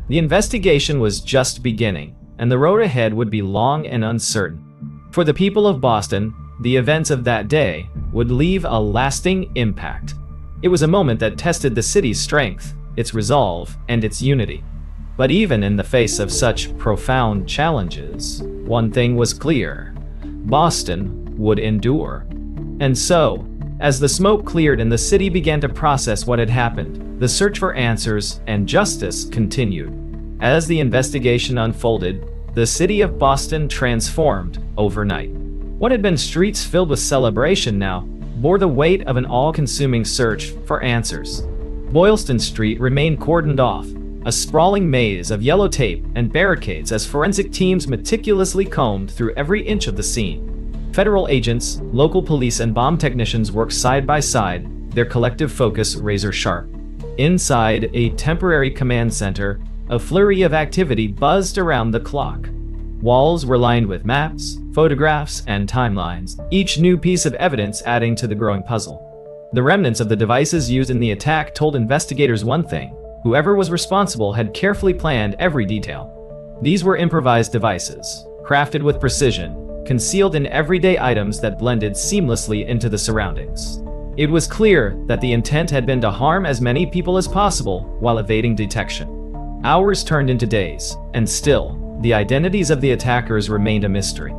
The investigation was just beginning, and the road ahead would be long and uncertain. For the people of Boston, the events of that day would leave a lasting impact. It was a moment that tested the city's strength, its resolve, and its unity. But even in the face of such profound challenges, one thing was clear: Boston would endure. And so, as the smoke cleared and the city began to process what had happened, the search for answers and justice continued. As the investigation unfolded, the city of Boston transformed overnight. What had been streets filled with celebration now bore the weight of an all-consuming search for answers. Boylston Street remained cordoned off, a sprawling maze of yellow tape and barricades as forensic teams meticulously combed through every inch of the scene. Federal agents, local police, and bomb technicians worked side by side, their collective focus razor-sharp. Inside a temporary command center, a flurry of activity buzzed around the clock. Walls were lined with maps, photographs, and timelines, each new piece of evidence adding to the growing puzzle. The remnants of the devices used in the attack told investigators one thing: whoever was responsible had carefully planned every detail. These were improvised devices, crafted with precision, concealed in everyday items that blended seamlessly into the surroundings. It was clear that the intent had been to harm as many people as possible while evading detection. Hours turned into days, and still, the identities of the attackers remained a mystery.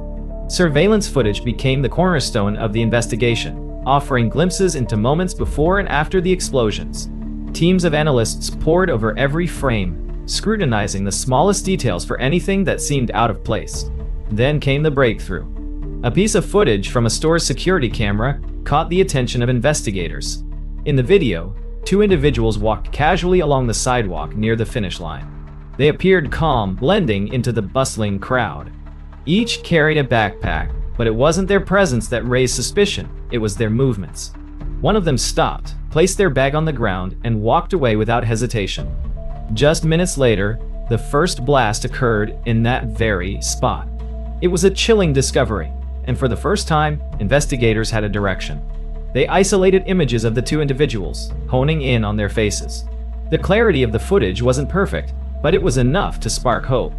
Surveillance footage became the cornerstone of the investigation, offering glimpses into moments before and after the explosions. Teams of analysts pored over every frame, scrutinizing the smallest details for anything that seemed out of place. Then came the breakthrough. A piece of footage from a store's security camera caught the attention of investigators. In the video, two individuals walked casually along the sidewalk near the finish line. They appeared calm, blending into the bustling crowd. Each carried a backpack, but it wasn't their presence that raised suspicion, it was their movements. One of them stopped, placed their bag on the ground, and walked away without hesitation. Just minutes later, the first blast occurred in that very spot. It was a chilling discovery, and for the first time, investigators had a direction. They isolated images of the two individuals, honing in on their faces. The clarity of the footage wasn't perfect, but it was enough to spark hope.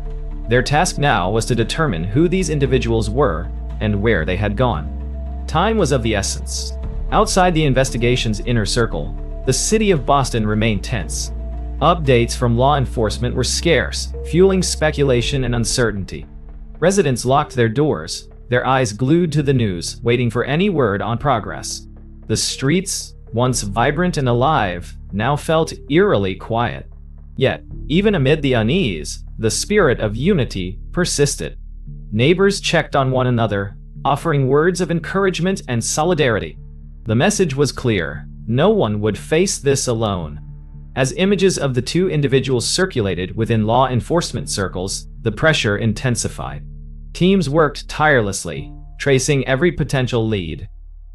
Their task now was to determine who these individuals were and where they had gone. Time was of the essence. Outside the investigation's inner circle, the city of Boston remained tense. Updates from law enforcement were scarce, fueling speculation and uncertainty. Residents locked their doors, their eyes glued to the news, waiting for any word on progress. The streets, once vibrant and alive, now felt eerily quiet. Yet, even amid the unease, the spirit of unity persisted. Neighbors checked on one another, offering words of encouragement and solidarity. The message was clear: no one would face this alone. As images of the two individuals circulated within law enforcement circles, the pressure intensified. Teams worked tirelessly, tracing every potential lead.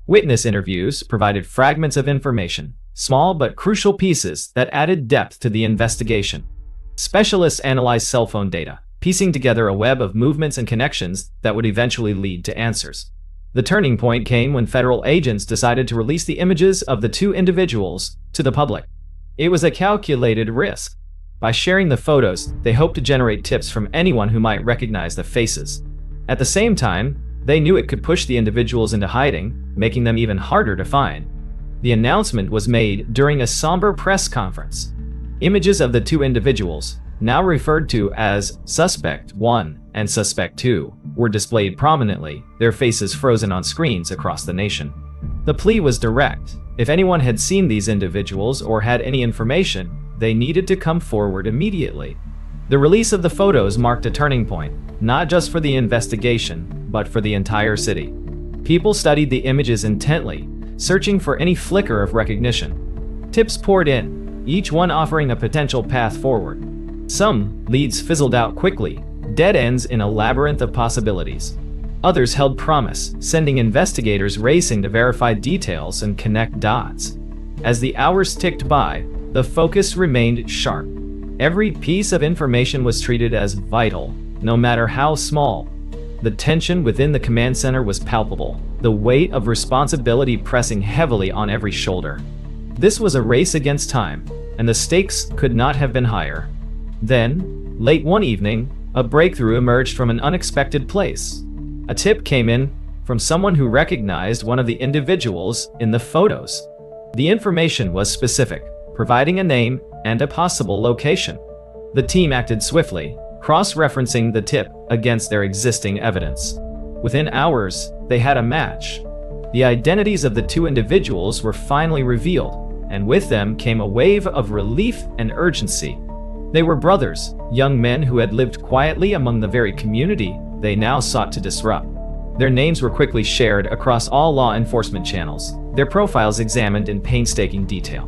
Witness interviews provided fragments of information, small but crucial pieces that added depth to the investigation. Specialists analyzed cell phone data, piecing together a web of movements and connections that would eventually lead to answers. The turning point came when federal agents decided to release the images of the two individuals to the public. It was a calculated risk. By sharing the photos, they hoped to generate tips from anyone who might recognize the faces. At the same time, They knew it could push the individuals into hiding, making them even harder to find. The announcement was made during a somber press conference. Images of the two individuals, now referred to as Suspect 1 and Suspect 2, were displayed prominently, their faces frozen on screens across the nation. The plea was direct. If anyone had seen these individuals or had any information, they needed to come forward immediately. The release of the photos marked a turning point, not just for the investigation, but for the entire city. People studied the images intently, searching for any flicker of recognition. Tips poured in, each one offering a potential path forward. Some leads fizzled out quickly, dead ends in a labyrinth of possibilities. Others held promise, sending investigators racing to verify details and connect dots. As the hours ticked by, the focus remained sharp. Every piece of information was treated as vital, no matter how small. The tension within the command center was palpable, the weight of responsibility pressing heavily on every shoulder. This was a race against time, and the stakes could not have been higher. Then, late one evening, a breakthrough emerged from an unexpected place. A tip came in from someone who recognized one of the individuals in the photos. The information was specific, providing a name and a possible location. The team acted swiftly, cross-referencing the tip against their existing evidence. Within hours, they had a match. The identities of the two individuals were finally revealed, and with them came a wave of relief and urgency. They were brothers, young men who had lived quietly among the very community they now sought to disrupt. Their names were quickly shared across all law enforcement channels, their profiles examined in painstaking detail.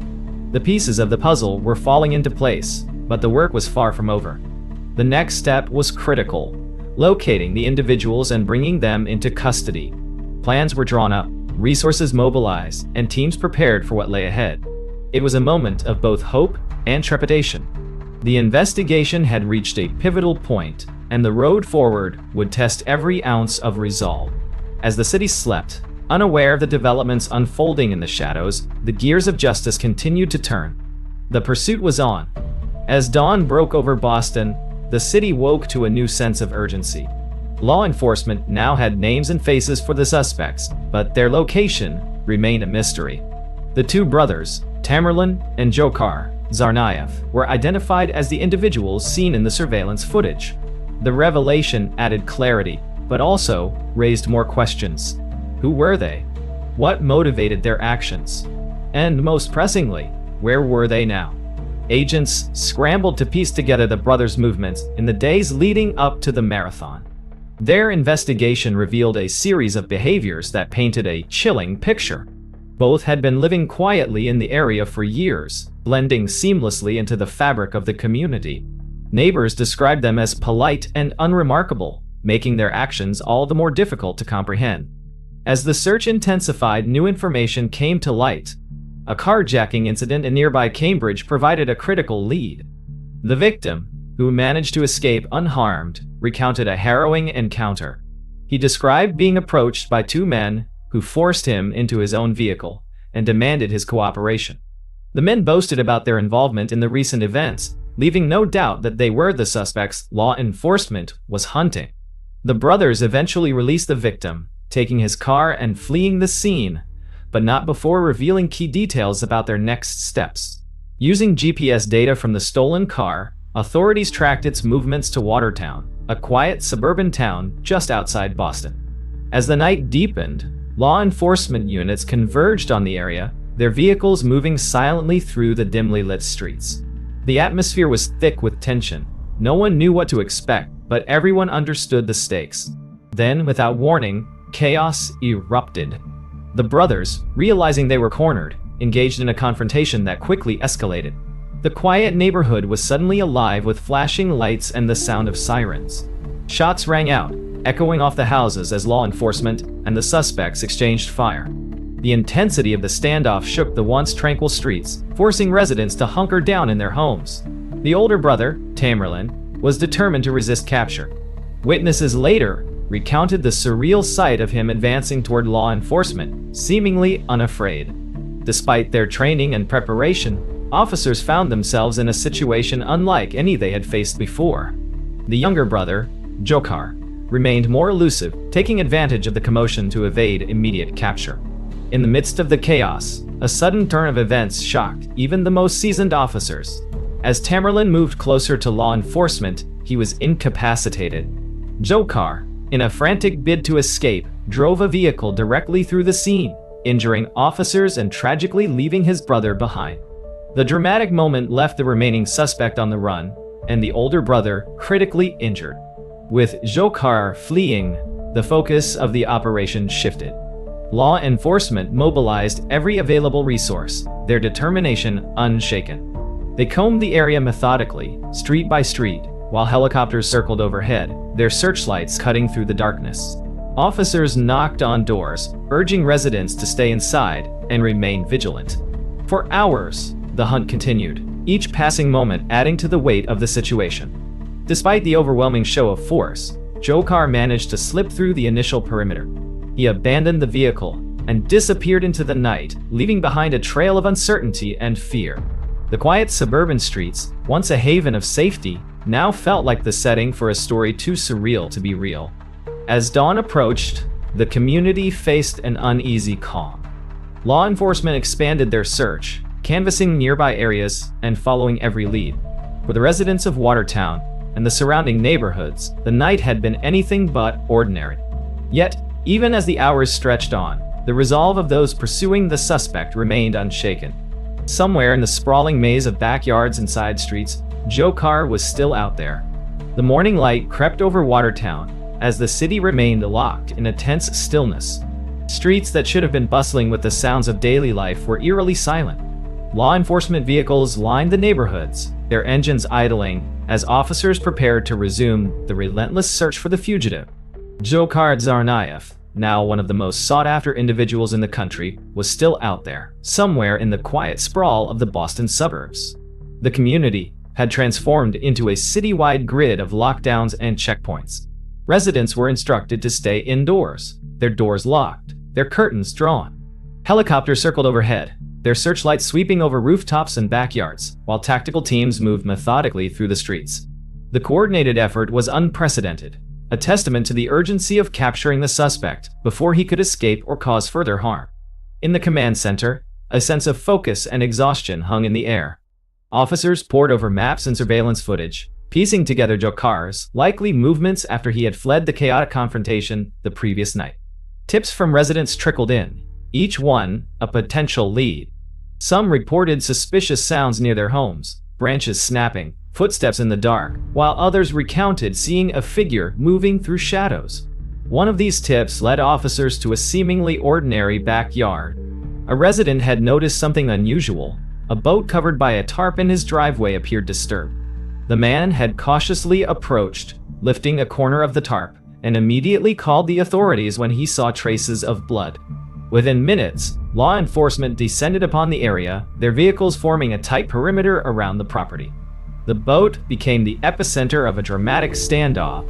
The pieces of the puzzle were falling into place, but the work was far from over. The next step was critical, locating the individuals and bringing them into custody. Plans were drawn up, resources mobilized, and teams prepared for what lay ahead. It was a moment of both hope and trepidation. The investigation had reached a pivotal point, and the road forward would test every ounce of resolve. As the city slept, unaware of the developments unfolding in the shadows, the gears of justice continued to turn. The pursuit was on. As dawn broke over Boston, the city woke to a new sense of urgency. Law enforcement now had names and faces for the suspects, but their location remained a mystery. The two brothers, Tamerlan and Dzhokhar Tsarnaev, were identified as the individuals seen in the surveillance footage. The revelation added clarity, but also raised more questions. Who were they? What motivated their actions? And most pressingly, where were they now? Agents scrambled to piece together the brothers' movements in the days leading up to the marathon. Their investigation revealed a series of behaviors that painted a chilling picture. Both had been living quietly in the area for years, blending seamlessly into the fabric of the community. Neighbors described them as polite and unremarkable, making their actions all the more difficult to comprehend. As the search intensified, new information came to light. A carjacking incident in nearby Cambridge provided a critical lead. The victim, who managed to escape unharmed, recounted a harrowing encounter. He described being approached by two men who forced him into his own vehicle and demanded his cooperation. The men boasted about their involvement in the recent events, leaving no doubt that they were the suspects law enforcement was hunting. The brothers eventually released the victim, taking his car and fleeing the scene, but not before revealing key details about their next steps. Using GPS data from the stolen car, authorities tracked its movements to Watertown, a quiet suburban town just outside Boston. As the night deepened, law enforcement units converged on the area, their vehicles moving silently through the dimly lit streets. The atmosphere was thick with tension. No one knew what to expect, but everyone understood the stakes. Then, without warning, chaos erupted. The brothers, realizing they were cornered, engaged in a confrontation that quickly escalated. The quiet neighborhood was suddenly alive with flashing lights and the sound of sirens. Shots rang out, echoing off the houses as law enforcement and the suspects exchanged fire. The intensity of the standoff shook the once tranquil streets, forcing residents to hunker down in their homes. The older brother, Tamerlan, was determined to resist capture. Witnesses later recounted the surreal sight of him advancing toward law enforcement, seemingly unafraid. Despite their training and preparation, officers found themselves in a situation unlike any they had faced before. The younger brother, Dzhokhar, remained more elusive, taking advantage of the commotion to evade immediate capture. In the midst of the chaos, a sudden turn of events shocked even the most seasoned officers. As Tamerlan moved closer to law enforcement, he was incapacitated. Dzhokhar, in a frantic bid to escape, drove a vehicle directly through the scene, injuring officers and tragically leaving his brother behind. The dramatic moment left the remaining suspect on the run, and the older brother critically injured. With Dzhokhar fleeing, the focus of the operation shifted. Law enforcement mobilized every available resource, their determination unshaken. They combed the area methodically, street by street, while helicopters circled overhead, their searchlights cutting through the darkness. Officers knocked on doors, urging residents to stay inside and remain vigilant. For hours, the hunt continued, each passing moment adding to the weight of the situation. Despite the overwhelming show of force, Dzhokhar managed to slip through the initial perimeter. He abandoned the vehicle and disappeared into the night, leaving behind a trail of uncertainty and fear. The quiet suburban streets, once a haven of safety, now felt like the setting for a story too surreal to be real. As dawn approached, the community faced an uneasy calm. Law enforcement expanded their search, canvassing nearby areas and following every lead. For the residents of Watertown and the surrounding neighborhoods, the night had been anything but ordinary. Yet, even as the hours stretched on, the resolve of those pursuing the suspect remained unshaken. Somewhere in the sprawling maze of backyards and side streets, Dzhokhar was still out there. The morning light crept over Watertown as the city remained locked in a tense stillness. Streets that should have been bustling with the sounds of daily life were eerily silent. Law enforcement vehicles lined the neighborhoods, their engines idling as officers prepared to resume the relentless search for the fugitive. Dzhokhar Tsarnaev, now one of the most sought-after individuals in the country, was still out there, somewhere in the quiet sprawl of the Boston suburbs. The community had transformed into a citywide grid of lockdowns and checkpoints. Residents were instructed to stay indoors, their doors locked, their curtains drawn. Helicopters circled overhead, their searchlights sweeping over rooftops and backyards, while tactical teams moved methodically through the streets. The coordinated effort was unprecedented, a testament to the urgency of capturing the suspect before he could escape or cause further harm. In the command center, a sense of focus and exhaustion hung in the air. Officers pored over maps and surveillance footage, piecing together Dzhokhar's likely movements after he had fled the chaotic confrontation the previous night. Tips from residents trickled in, each one a potential lead. Some reported suspicious sounds near their homes, branches snapping, footsteps in the dark, while others recounted seeing a figure moving through shadows. One of these tips led officers to a seemingly ordinary backyard. A resident had noticed something unusual. A boat covered by a tarp in his driveway appeared disturbed. The man had cautiously approached, lifting a corner of the tarp, and immediately called the authorities when he saw traces of blood. Within minutes, law enforcement descended upon the area, their vehicles forming a tight perimeter around the property. The boat became the epicenter of a dramatic standoff.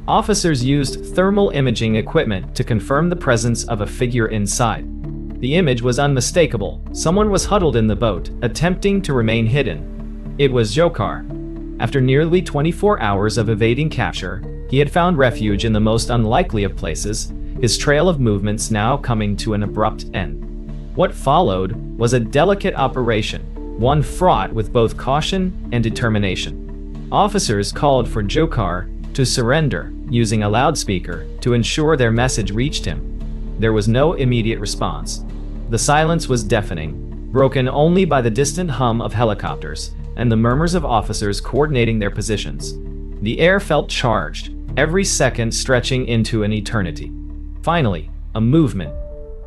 Officers used thermal imaging equipment to confirm the presence of a figure inside. The image was unmistakable. Someone was huddled in the boat, attempting to remain hidden. It was Dzhokhar. After nearly 24 hours of evading capture, he had found refuge in the most unlikely of places, his trail of movements now coming to an abrupt end. What followed was a delicate operation, one fraught with both caution and determination. Officers called for Dzhokhar to surrender, using a loudspeaker to ensure their message reached him. There was no immediate response. The silence was deafening, broken only by the distant hum of helicopters and the murmurs of officers coordinating their positions. The air felt charged, every second stretching into an eternity. Finally, a movement.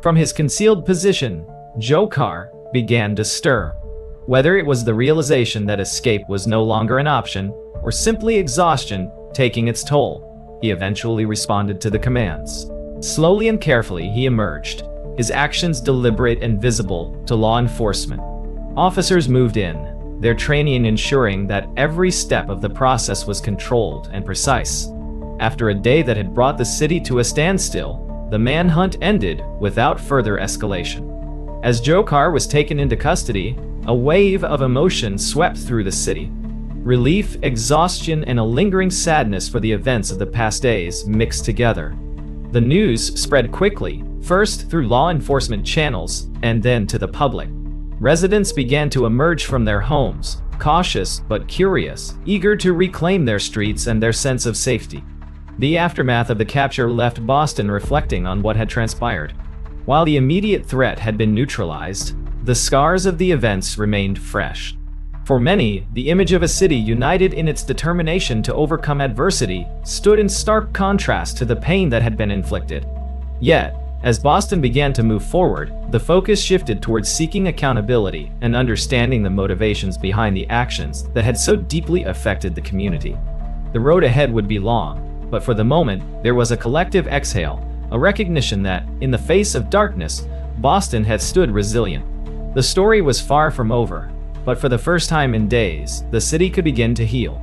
From his concealed position, Dzhokhar began to stir. Whether it was the realization that escape was no longer an option, or simply exhaustion taking its toll, he eventually responded to the commands. Slowly and carefully he emerged, his actions deliberate and visible to law enforcement. Officers moved in, their training in ensuring that every step of the process was controlled and precise. After a day that had brought the city to a standstill, the manhunt ended without further escalation. As Dzhokhar was taken into custody, a wave of emotion swept through the city. Relief, exhaustion, and a lingering sadness for the events of the past days mixed together. The news spread quickly, first through law enforcement channels, and then to the public. Residents began to emerge from their homes, cautious but curious, eager to reclaim their streets and their sense of safety. The aftermath of the capture left Boston reflecting on what had transpired. While the immediate threat had been neutralized, the scars of the events remained fresh. For many, the image of a city united in its determination to overcome adversity stood in stark contrast to the pain that had been inflicted. Yet, as Boston began to move forward, the focus shifted towards seeking accountability and understanding the motivations behind the actions that had so deeply affected the community. The road ahead would be long, but for the moment, there was a collective exhale, a recognition that, in the face of darkness, Boston had stood resilient. The story was far from over, but for the first time in days, the city could begin to heal.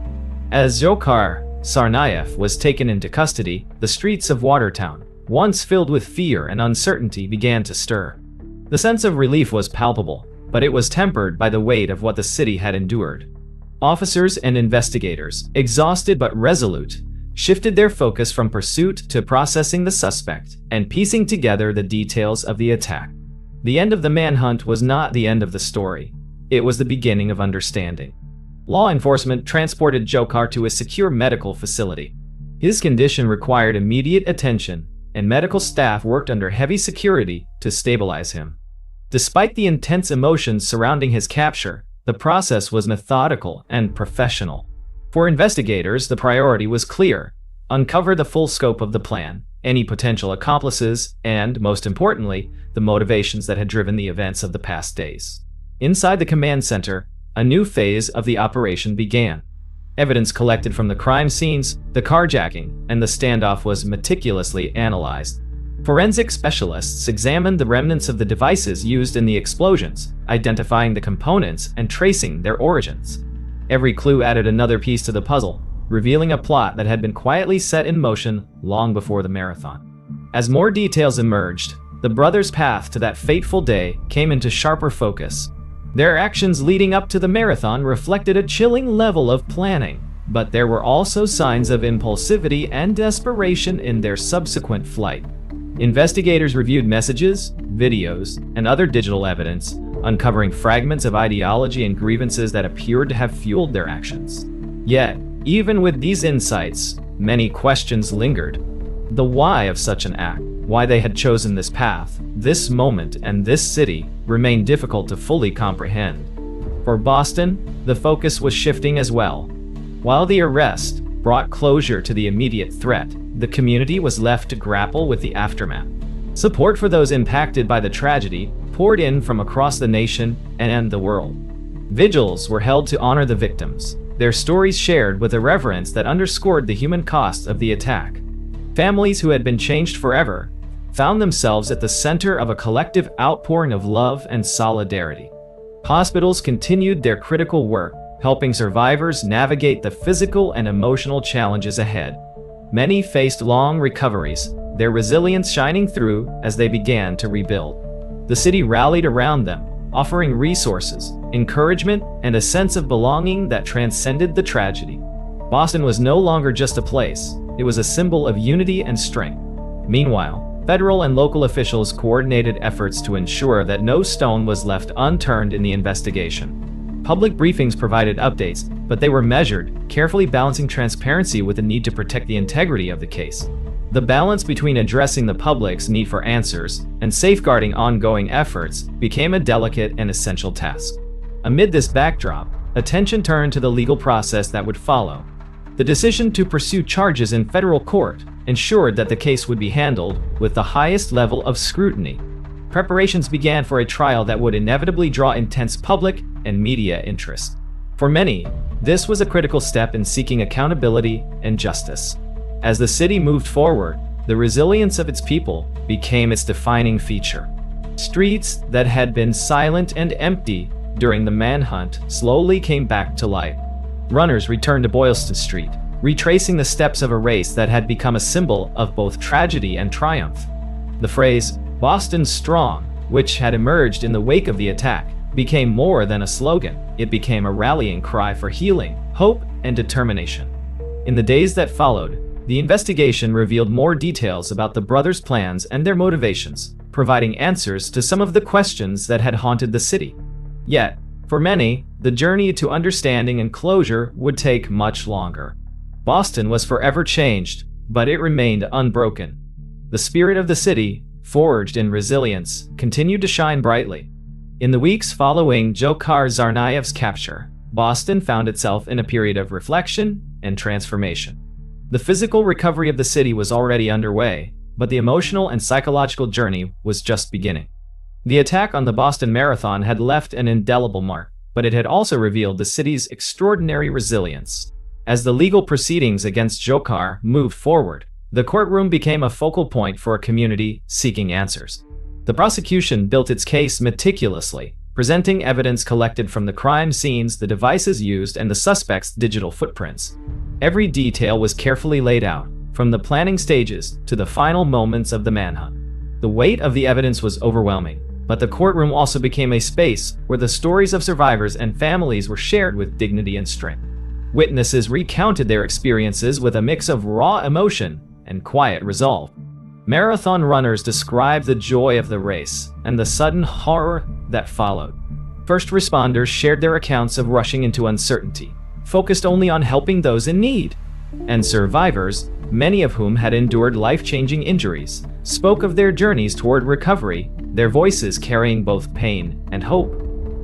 As Dzhokhar Tsarnaev was taken into custody, the streets of Watertown, once filled with fear and uncertainty, began to stir. The sense of relief was palpable, but it was tempered by the weight of what the city had endured. Officers and investigators, exhausted but resolute, shifted their focus from pursuit to processing the suspect and piecing together the details of the attack. The end of the manhunt was not the end of the story. It was the beginning of understanding. Law enforcement transported Dzhokhar to a secure medical facility. His condition required immediate attention, and medical staff worked under heavy security to stabilize him. Despite the intense emotions surrounding his capture, the process was methodical and professional. For investigators, the priority was clear: uncover the full scope of the plan, any potential accomplices, and, most importantly, the motivations that had driven the events of the past days. Inside the command center, a new phase of the operation began. Evidence collected from the crime scenes, the carjacking, and the standoff was meticulously analyzed. Forensic specialists examined the remnants of the devices used in the explosions, identifying the components and tracing their origins. Every clue added another piece to the puzzle, revealing a plot that had been quietly set in motion long before the marathon. As more details emerged, the brothers' path to that fateful day came into sharper focus. Their actions leading up to the marathon reflected a chilling level of planning, but there were also signs of impulsivity and desperation in their subsequent flight. Investigators reviewed messages, videos, and other digital evidence, uncovering fragments of ideology and grievances that appeared to have fueled their actions. Yet, even with these insights, many questions lingered. The why of such an act, why they had chosen this path, this moment, and this city, remained difficult to fully comprehend. For Boston, the focus was shifting as well. While the arrest brought closure to the immediate threat, the community was left to grapple with the aftermath. Support for those impacted by the tragedy poured in from across the nation and the world. Vigils were held to honor the victims, their stories shared with a reverence that underscored the human cost of the attack. Families who had been changed forever found themselves at the center of a collective outpouring of love and solidarity. Hospitals continued their critical work, helping survivors navigate the physical and emotional challenges ahead. Many faced long recoveries, their resilience shining through as they began to rebuild. The city rallied around them, offering resources, encouragement, and a sense of belonging that transcended the tragedy. Boston was no longer just a place, it was a symbol of unity and strength. Meanwhile, federal and local officials coordinated efforts to ensure that no stone was left unturned in the investigation. Public briefings provided updates, but they were measured, carefully balancing transparency with the need to protect the integrity of the case. The balance between addressing the public's need for answers and safeguarding ongoing efforts became a delicate and essential task. Amid this backdrop, attention turned to the legal process that would follow. The decision to pursue charges in federal court ensured that the case would be handled with the highest level of scrutiny. Preparations began for a trial that would inevitably draw intense public and media interest. For many, this was a critical step in seeking accountability and justice. As the city moved forward, the resilience of its people became its defining feature. Streets that had been silent and empty during the manhunt slowly came back to life. Runners returned to Boylston Street, retracing the steps of a race that had become a symbol of both tragedy and triumph. The phrase, "Boston Strong," which had emerged in the wake of the attack, became more than a slogan. It became a rallying cry for healing, hope, and determination. In the days that followed, the investigation revealed more details about the brothers' plans and their motivations, providing answers to some of the questions that had haunted the city. Yet, for many, the journey to understanding and closure would take much longer. Boston was forever changed, but it remained unbroken. The spirit of the city, forged in resilience, continued to shine brightly. In the weeks following Dzhokhar Tsarnaev's capture, Boston found itself in a period of reflection and transformation. The physical recovery of the city was already underway, but the emotional and psychological journey was just beginning. The attack on the Boston Marathon had left an indelible mark, but it had also revealed the city's extraordinary resilience. As the legal proceedings against Dzhokhar moved forward, the courtroom became a focal point for a community seeking answers. The prosecution built its case meticulously, presenting evidence collected from the crime scenes, the devices used, and the suspect's digital footprints. Every detail was carefully laid out, from the planning stages to the final moments of the manhunt. The weight of the evidence was overwhelming, but the courtroom also became a space where the stories of survivors and families were shared with dignity and strength. Witnesses recounted their experiences with a mix of raw emotion and quiet resolve. Marathon runners described the joy of the race and the sudden horror that followed. First responders shared their accounts of rushing into uncertainty, focused only on helping those in need. And survivors, many of whom had endured life-changing injuries, spoke of their journeys toward recovery, their voices carrying both pain and hope.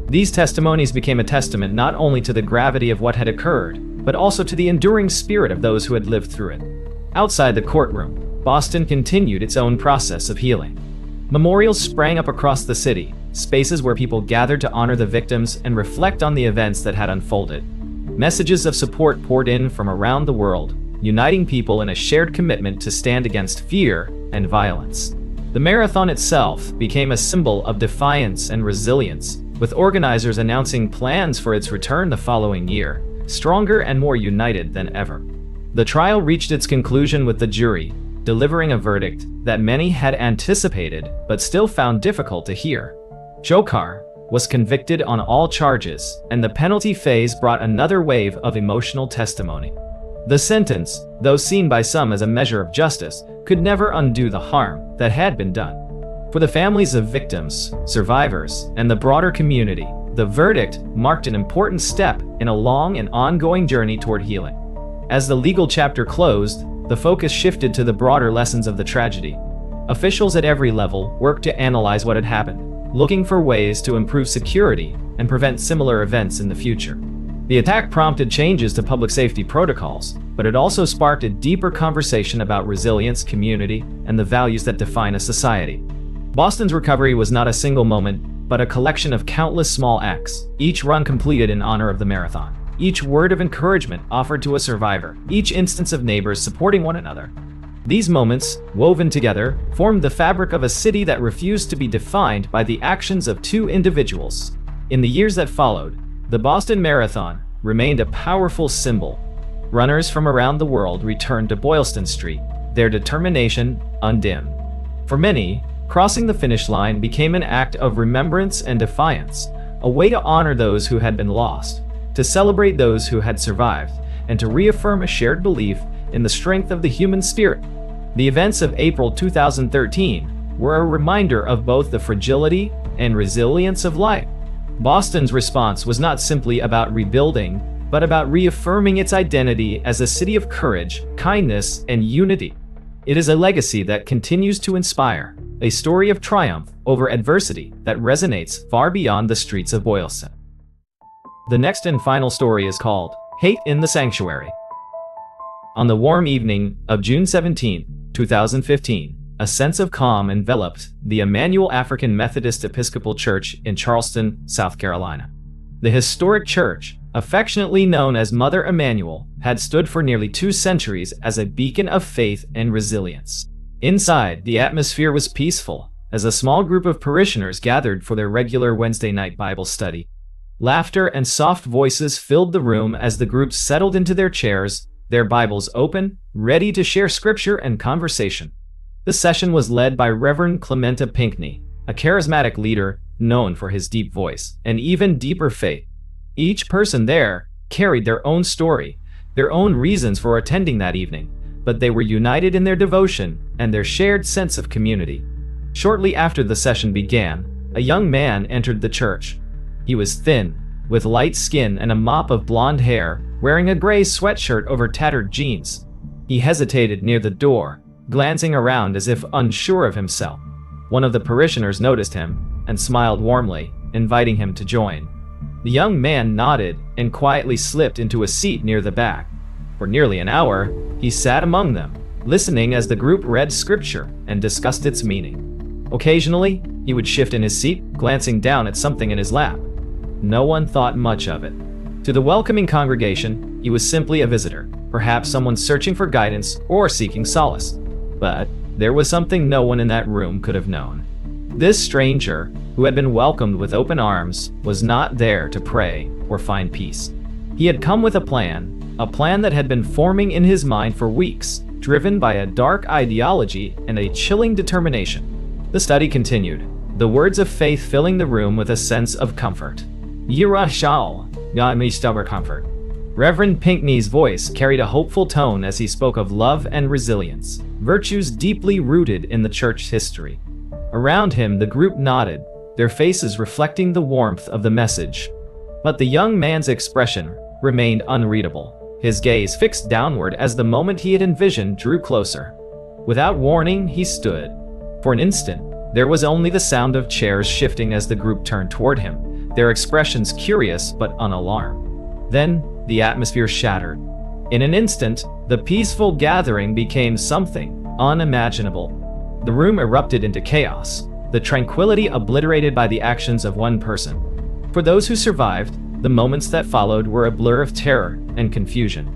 These testimonies became a testament not only to the gravity of what had occurred, but also to the enduring spirit of those who had lived through it. Outside the courtroom, Boston continued its own process of healing. Memorials sprang up across the city, spaces where people gathered to honor the victims and reflect on the events that had unfolded. Messages of support poured in from around the world, uniting people in a shared commitment to stand against fear and violence. The marathon itself became a symbol of defiance and resilience, with organizers announcing plans for its return the following year, stronger and more united than ever. The trial reached its conclusion with the jury delivering a verdict that many had anticipated but still found difficult to hear. Dzhokhar was convicted on all charges, and the penalty phase brought another wave of emotional testimony. The sentence, though seen by some as a measure of justice, could never undo the harm that had been done. For the families of victims, survivors, and the broader community, the verdict marked an important step in a long and ongoing journey toward healing. As the legal chapter closed, the focus shifted to the broader lessons of the tragedy. Officials at every level worked to analyze what had happened, looking for ways to improve security and prevent similar events in the future. The attack prompted changes to public safety protocols, but it also sparked a deeper conversation about resilience, community, and the values that define a society. Boston's recovery was not a single moment, but a collection of countless small acts, each run completed in honor of the marathon. Each word of encouragement offered to a survivor, each instance of neighbors supporting one another. These moments, woven together, formed the fabric of a city that refused to be defined by the actions of two individuals. In the years that followed, the Boston Marathon remained a powerful symbol. Runners from around the world returned to Boylston Street, their determination undimmed. For many, crossing the finish line became an act of remembrance and defiance, a way to honor those who had been lost, to celebrate those who had survived, and to reaffirm a shared belief in the strength of the human spirit. The events of April 2013 were a reminder of both the fragility and resilience of life. Boston's response was not simply about rebuilding, but about reaffirming its identity as a city of courage, kindness, and unity. It is a legacy that continues to inspire, a story of triumph over adversity that resonates far beyond the streets of Boylston. The next and final story is called Hate in the Sanctuary. On the warm evening of June 17, 2015, a sense of calm enveloped the Emmanuel African Methodist Episcopal Church in Charleston, South Carolina. The historic church, affectionately known as Mother Emmanuel, had stood for nearly 2 centuries as a beacon of faith and resilience. Inside, the atmosphere was peaceful, as a small group of parishioners gathered for their regular Wednesday night Bible study. Laughter and soft voices filled the room as the group settled into their chairs, their Bibles open, ready to share scripture and conversation. The session was led by Reverend Clementa Pinckney, a charismatic leader known for his deep voice and even deeper faith. Each person there carried their own story, their own reasons for attending that evening, but they were united in their devotion and their shared sense of community. Shortly after the session began, a young man entered the church. He was thin, with light skin and a mop of blonde hair, wearing a gray sweatshirt over tattered jeans. He hesitated near the door, glancing around as if unsure of himself. One of the parishioners noticed him and smiled warmly, inviting him to join. The young man nodded and quietly slipped into a seat near the back. For nearly an hour, he sat among them, listening as the group read scripture and discussed its meaning. Occasionally, he would shift in his seat, glancing down at something in his lap. No one thought much of it. To the welcoming congregation, he was simply a visitor, perhaps someone searching for guidance or seeking solace. But there was something no one in that room could have known. This stranger, who had been welcomed with open arms, was not there to pray or find peace. He had come with a plan that had been forming in his mind for weeks, driven by a dark ideology and a chilling determination. The study continued, the words of faith filling the room with a sense of comfort. Yira shall, got me stubborn comfort. Reverend Pinkney's voice carried a hopeful tone as he spoke of love and resilience, virtues deeply rooted in the church's history. Around him, the group nodded, their faces reflecting the warmth of the message. But the young man's expression remained unreadable, his gaze fixed downward as the moment he had envisioned drew closer. Without warning, he stood. For an instant, there was only the sound of chairs shifting as the group turned toward him, their expressions curious but unalarmed. Then, the atmosphere shattered. In an instant, the peaceful gathering became something unimaginable. The room erupted into chaos, the tranquility obliterated by the actions of one person. For those who survived, the moments that followed were a blur of terror and confusion.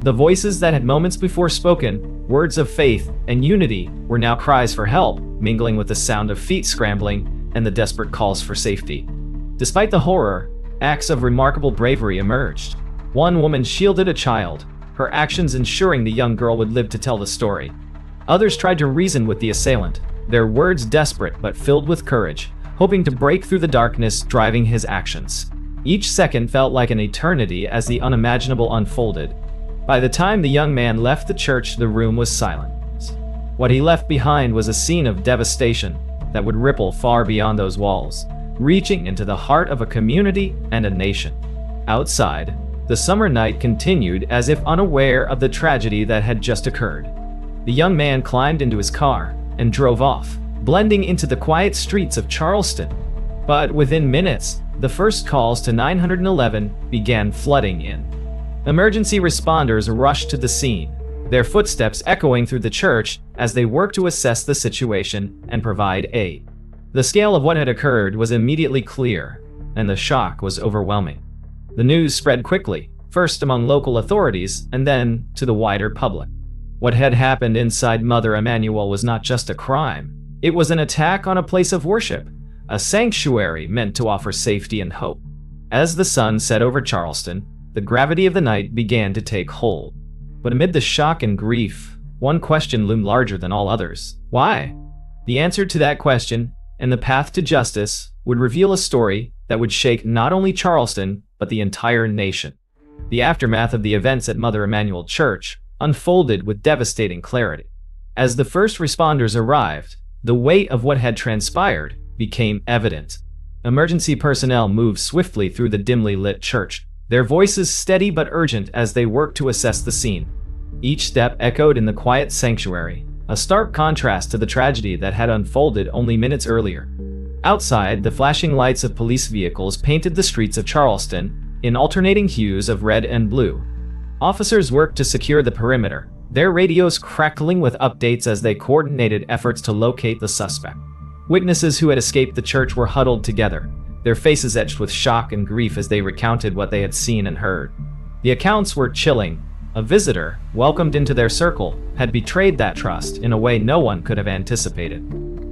The voices that had moments before spoken, words of faith and unity, were now cries for help, mingling with the sound of feet scrambling and the desperate calls for safety. Despite the horror, acts of remarkable bravery emerged. One woman shielded a child, her actions ensuring the young girl would live to tell the story. Others tried to reason with the assailant, their words desperate but filled with courage, hoping to break through the darkness driving his actions. Each second felt like an eternity as the unimaginable unfolded. By the time the young man left the church, the room was silent. What he left behind was a scene of devastation that would ripple far beyond those walls, reaching into the heart of a community and a nation. Outside, the summer night continued as if unaware of the tragedy that had just occurred. The young man climbed into his car and drove off, blending into the quiet streets of Charleston. But within minutes, the first calls to 911 began flooding in. Emergency responders rushed to the scene, their footsteps echoing through the church as they worked to assess the situation and provide aid. The scale of what had occurred was immediately clear, and the shock was overwhelming. The news spread quickly, first among local authorities and then to the wider public. What had happened inside Mother Emanuel was not just a crime. It was an attack on a place of worship, a sanctuary meant to offer safety and hope. As the sun set over Charleston, the gravity of the night began to take hold. But amid the shock and grief, one question loomed larger than all others. Why? The answer to that question, and the path to justice, would reveal a story that would shake not only Charleston, but the entire nation. The aftermath of the events at Mother Emanuel Church unfolded with devastating clarity. As the first responders arrived, the weight of what had transpired became evident. Emergency personnel moved swiftly through the dimly lit church, their voices steady but urgent as they worked to assess the scene. Each step echoed in the quiet sanctuary, a stark contrast to the tragedy that had unfolded only minutes earlier. Outside, the flashing lights of police vehicles painted the streets of Charleston in alternating hues of red and blue. Officers worked to secure the perimeter, their radios crackling with updates as they coordinated efforts to locate the suspect. Witnesses who had escaped the church were huddled together, their faces etched with shock and grief as they recounted what they had seen and heard. The accounts were chilling. A visitor, welcomed into their circle, had betrayed that trust in a way no one could have anticipated.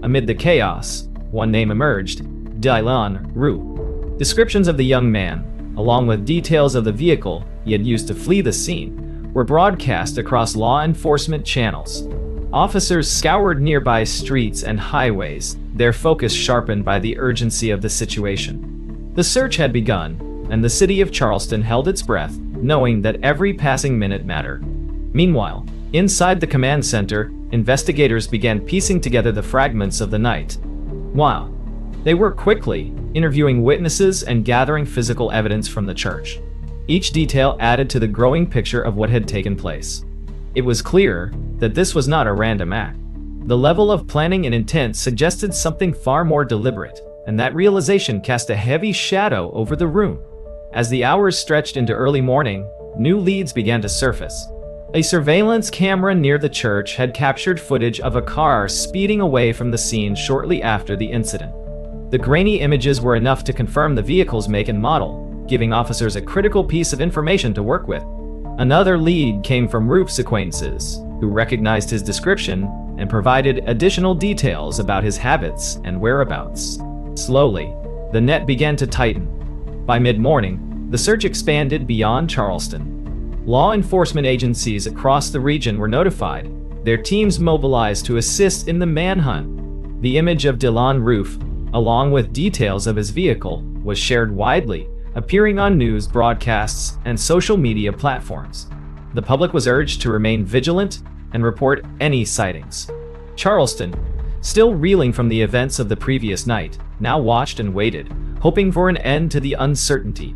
Amid the chaos, one name emerged: Dylan Rue. Descriptions of the young man, along with details of the vehicle he had used to flee the scene, were broadcast across law enforcement channels. Officers scoured nearby streets and highways, their focus sharpened by the urgency of the situation. The search had begun, and the city of Charleston held its breath, knowing that every passing minute mattered. Meanwhile, inside the command center, investigators began piecing together the fragments of the night. Wow. They worked quickly, interviewing witnesses and gathering physical evidence from the church. Each detail added to the growing picture of what had taken place. It was clear that this was not a random act. The level of planning and intent suggested something far more deliberate, and that realization cast a heavy shadow over the room. As the hours stretched into early morning, new leads began to surface. A surveillance camera near the church had captured footage of a car speeding away from the scene shortly after the incident. The grainy images were enough to confirm the vehicle's make and model, giving officers a critical piece of information to work with. Another lead came from Rufe's acquaintances, who recognized his description and provided additional details about his habits and whereabouts. Slowly, the net began to tighten. By mid-morning, the search expanded beyond Charleston. Law enforcement agencies across the region were notified, their teams mobilized to assist in the manhunt. The image of Dylan Roof, along with details of his vehicle, was shared widely, appearing on news broadcasts and social media platforms. The public was urged to remain vigilant and report any sightings. Charleston, still reeling from the events of the previous night, now watched and waited, hoping for an end to the uncertainty.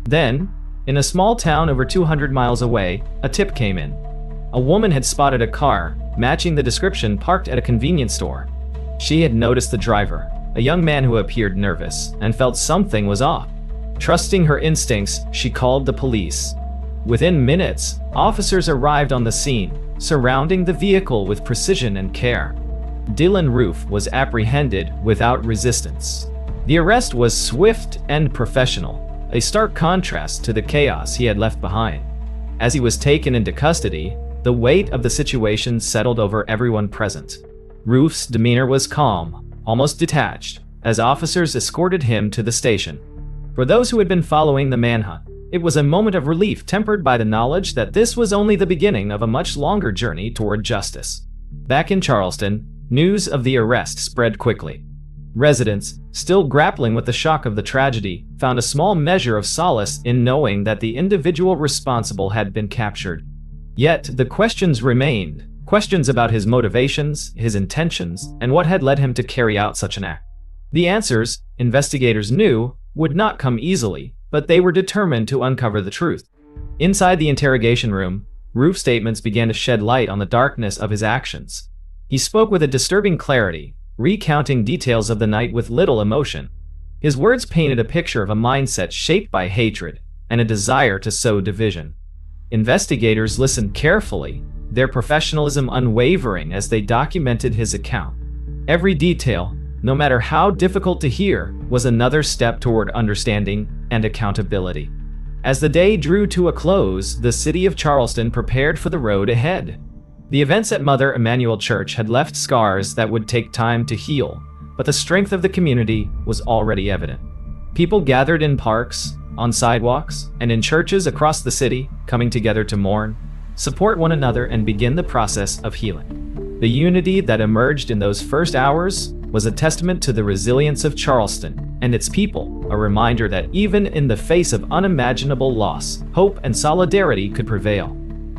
Then, in a small town over 200 miles away, a tip came in. A woman had spotted a car, matching the description, parked at a convenience store. She had noticed the driver, a young man who appeared nervous, and felt something was off. Trusting her instincts, she called the police. Within minutes, officers arrived on the scene, surrounding the vehicle with precision and care. Dylan Roof was apprehended without resistance. The arrest was swift and professional, a stark contrast to the chaos he had left behind. As he was taken into custody, the weight of the situation settled over everyone present. Roof's demeanor was calm, almost detached, as officers escorted him to the station. For those who had been following the manhunt, it was a moment of relief tempered by the knowledge that this was only the beginning of a much longer journey toward justice. Back in Charleston, news of the arrest spread quickly. Residents, still grappling with the shock of the tragedy, found a small measure of solace in knowing that the individual responsible had been captured. Yet the questions remained, questions about his motivations, his intentions, and what had led him to carry out such an act. The answers, investigators knew, would not come easily, but they were determined to uncover the truth. Inside the interrogation room, Roof's statements began to shed light on the darkness of his actions. He spoke with a disturbing clarity, recounting details of the night with little emotion. His words painted a picture of a mindset shaped by hatred and a desire to sow division. Investigators listened carefully, their professionalism unwavering as they documented his account. Every detail, no matter how difficult to hear, was another step toward understanding and accountability. As the day drew to a close, the city of Charleston prepared for the road ahead. The events at Mother Emanuel Church had left scars that would take time to heal, but the strength of the community was already evident. People gathered in parks, on sidewalks, and in churches across the city, coming together to mourn, support one another, and begin the process of healing. The unity that emerged in those first hours was a testament to the resilience of Charleston and its people, a reminder that even in the face of unimaginable loss, hope and solidarity could prevail.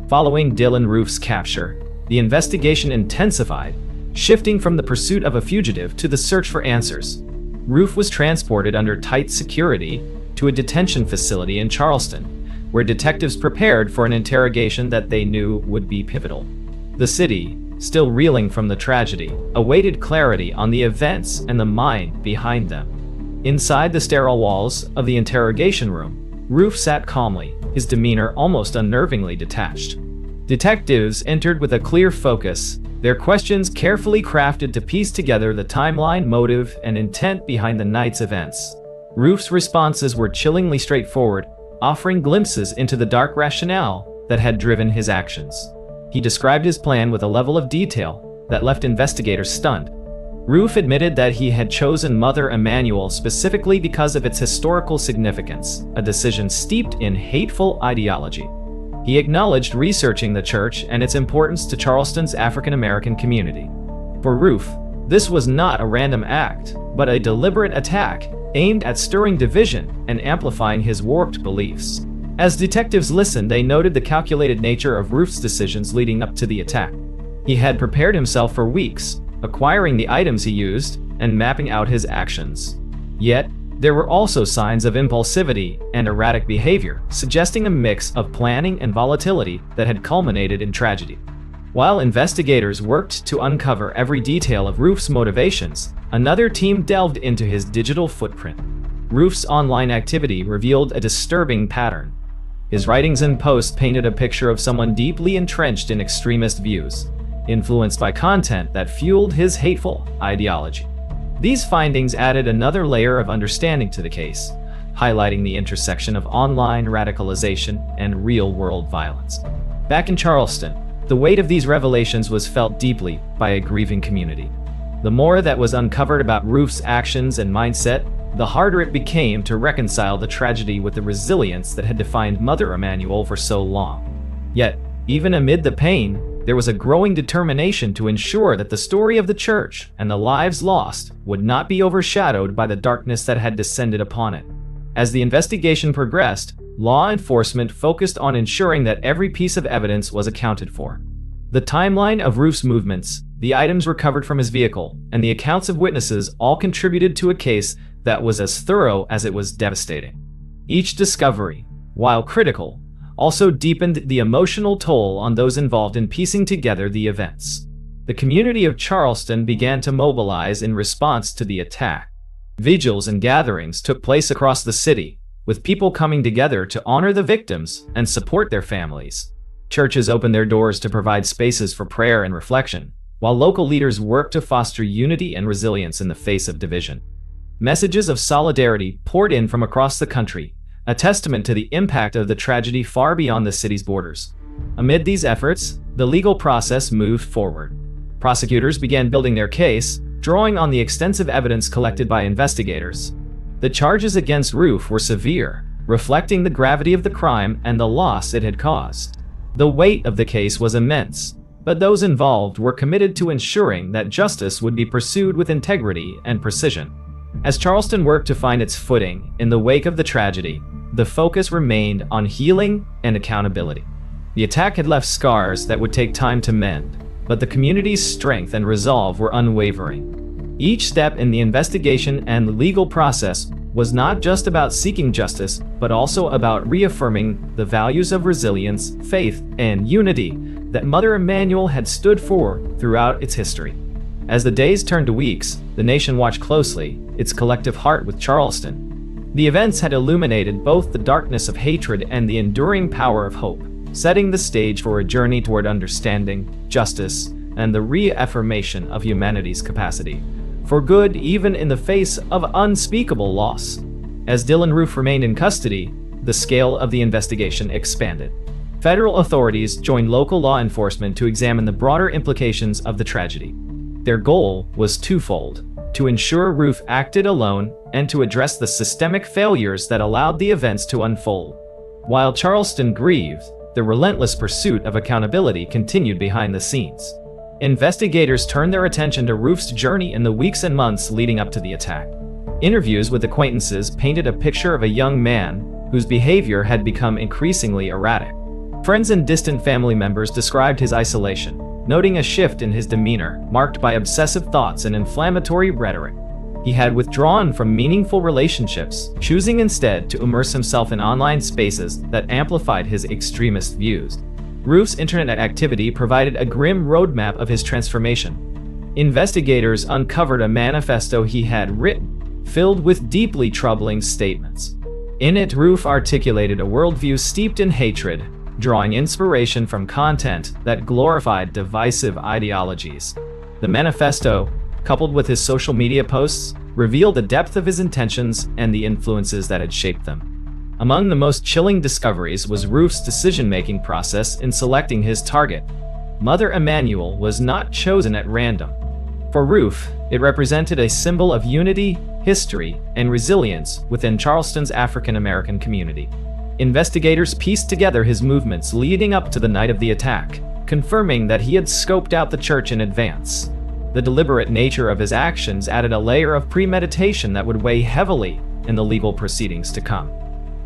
Following Dylan Roof's capture, the investigation intensified, shifting from the pursuit of a fugitive to the search for answers. Roof was transported under tight security to a detention facility in Charleston, where detectives prepared for an interrogation that they knew would be pivotal. The city, still reeling from the tragedy, awaited clarity on the events and the mind behind them. Inside the sterile walls of the interrogation room, Roof sat calmly, his demeanor almost unnervingly detached. Detectives entered with a clear focus, their questions carefully crafted to piece together the timeline, motive, and intent behind the night's events. Roof's responses were chillingly straightforward, offering glimpses into the dark rationale that had driven his actions. He described his plan with a level of detail that left investigators stunned. Roof admitted that he had chosen Mother Emanuel specifically because of its historical significance, a decision steeped in hateful ideology. He acknowledged researching the church and its importance to Charleston's African American community. For Roof, this was not a random act, but a deliberate attack aimed at stirring division and amplifying his warped beliefs. As detectives listened, they noted the calculated nature of Roof's decisions leading up to the attack. He had prepared himself for weeks, acquiring the items he used and mapping out his actions. Yet, there were also signs of impulsivity and erratic behavior, suggesting a mix of planning and volatility that had culminated in tragedy. While investigators worked to uncover every detail of Roof's motivations, another team delved into his digital footprint. Roof's online activity revealed a disturbing pattern. His writings and posts painted a picture of someone deeply entrenched in extremist views, influenced by content that fueled his hateful ideology. These findings added another layer of understanding to the case, highlighting the intersection of online radicalization and real-world violence. Back in Charleston, the weight of these revelations was felt deeply by a grieving community. The more that was uncovered about Roof's actions and mindset, the harder it became to reconcile the tragedy with the resilience that had defined Mother Emanuel for so long. Yet, even amid the pain, there was a growing determination to ensure that the story of the church and the lives lost would not be overshadowed by the darkness that had descended upon it. As the investigation progressed, law enforcement focused on ensuring that every piece of evidence was accounted for. The timeline of Roof's movements, the items recovered from his vehicle, and the accounts of witnesses all contributed to a case that was as thorough as it was devastating. Each discovery, while critical, also deepened the emotional toll on those involved in piecing together the events. The community of Charleston began to mobilize in response to the attack. Vigils and gatherings took place across the city, with people coming together to honor the victims and support their families. Churches opened their doors to provide spaces for prayer and reflection, while local leaders worked to foster unity and resilience in the face of division. Messages of solidarity poured in from across the country, a testament to the impact of the tragedy far beyond the city's borders. Amid these efforts, the legal process moved forward. Prosecutors began building their case, drawing on the extensive evidence collected by investigators. The charges against Roof were severe, reflecting the gravity of the crime and the loss it had caused. The weight of the case was immense, but those involved were committed to ensuring that justice would be pursued with integrity and precision. As Charleston worked to find its footing in the wake of the tragedy, the focus remained on healing and accountability. The attack had left scars that would take time to mend, but the community's strength and resolve were unwavering. Each step in the investigation and the legal process was not just about seeking justice, but also about reaffirming the values of resilience, faith, and unity that Mother Emanuel had stood for throughout its history. As the days turned to weeks, the nation watched closely, its collective heart with Charleston. The events had illuminated both the darkness of hatred and the enduring power of hope, setting the stage for a journey toward understanding, justice, and the reaffirmation of humanity's capacity for good even in the face of unspeakable loss. As Dylan Roof remained in custody, the scale of the investigation expanded. Federal authorities joined local law enforcement to examine the broader implications of the tragedy. Their goal was twofold: to ensure Roof acted alone and to address the systemic failures that allowed the events to unfold. While Charleston grieved, the relentless pursuit of accountability continued behind the scenes. Investigators turned their attention to Roof's journey in the weeks and months leading up to the attack. Interviews with acquaintances painted a picture of a young man whose behavior had become increasingly erratic. Friends and distant family members described his isolation, noting a shift in his demeanor marked by obsessive thoughts and inflammatory rhetoric. He had withdrawn from meaningful relationships, choosing instead to immerse himself in online spaces that amplified his extremist views. Roof's internet activity provided a grim roadmap of his transformation. Investigators uncovered a manifesto he had written, filled with deeply troubling statements. In it, Roof articulated a worldview steeped in hatred, drawing inspiration from content that glorified divisive ideologies. The manifesto, coupled with his social media posts, revealed the depth of his intentions and the influences that had shaped them. Among the most chilling discoveries was Roof's decision-making process in selecting his target. Mother Emanuel was not chosen at random. For Roof, it represented a symbol of unity, history, and resilience within Charleston's African American community. Investigators pieced together his movements leading up to the night of the attack, confirming that he had scoped out the church in advance. The deliberate nature of his actions added a layer of premeditation that would weigh heavily in the legal proceedings to come.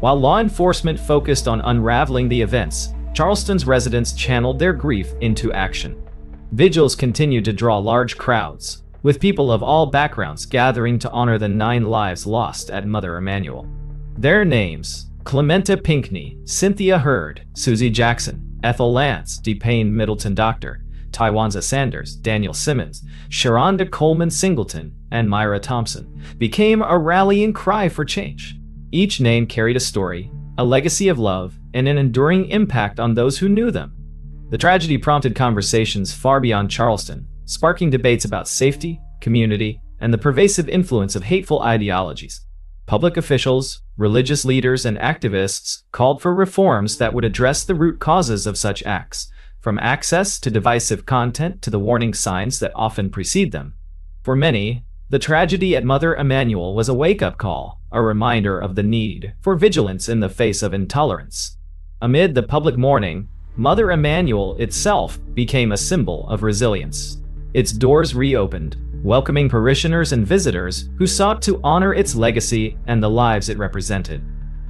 While law enforcement focused on unraveling the events, Charleston's residents channeled their grief into action. Vigils continued to draw large crowds, with people of all backgrounds gathering to honor the 9 lives lost at Mother Emanuel. Their names: Clementa Pinckney, Cynthia Hurd, Susie Jackson, Ethel Lance, DePayne Middleton Doctor, Tywanza Sanders, Daniel Simmons, Sharonda Coleman Singleton, and Myra Thompson, became a rallying cry for change. Each name carried a story, a legacy of love, and an enduring impact on those who knew them. The tragedy prompted conversations far beyond Charleston, sparking debates about safety, community, and the pervasive influence of hateful ideologies. Public officials, religious leaders, and activists called for reforms that would address the root causes of such acts, from access to divisive content to the warning signs that often precede them. For many, the tragedy at Mother Emanuel was a wake-up call, a reminder of the need for vigilance in the face of intolerance. Amid the public mourning, Mother Emanuel itself became a symbol of resilience. Its doors reopened, welcoming parishioners and visitors who sought to honor its legacy and the lives it represented.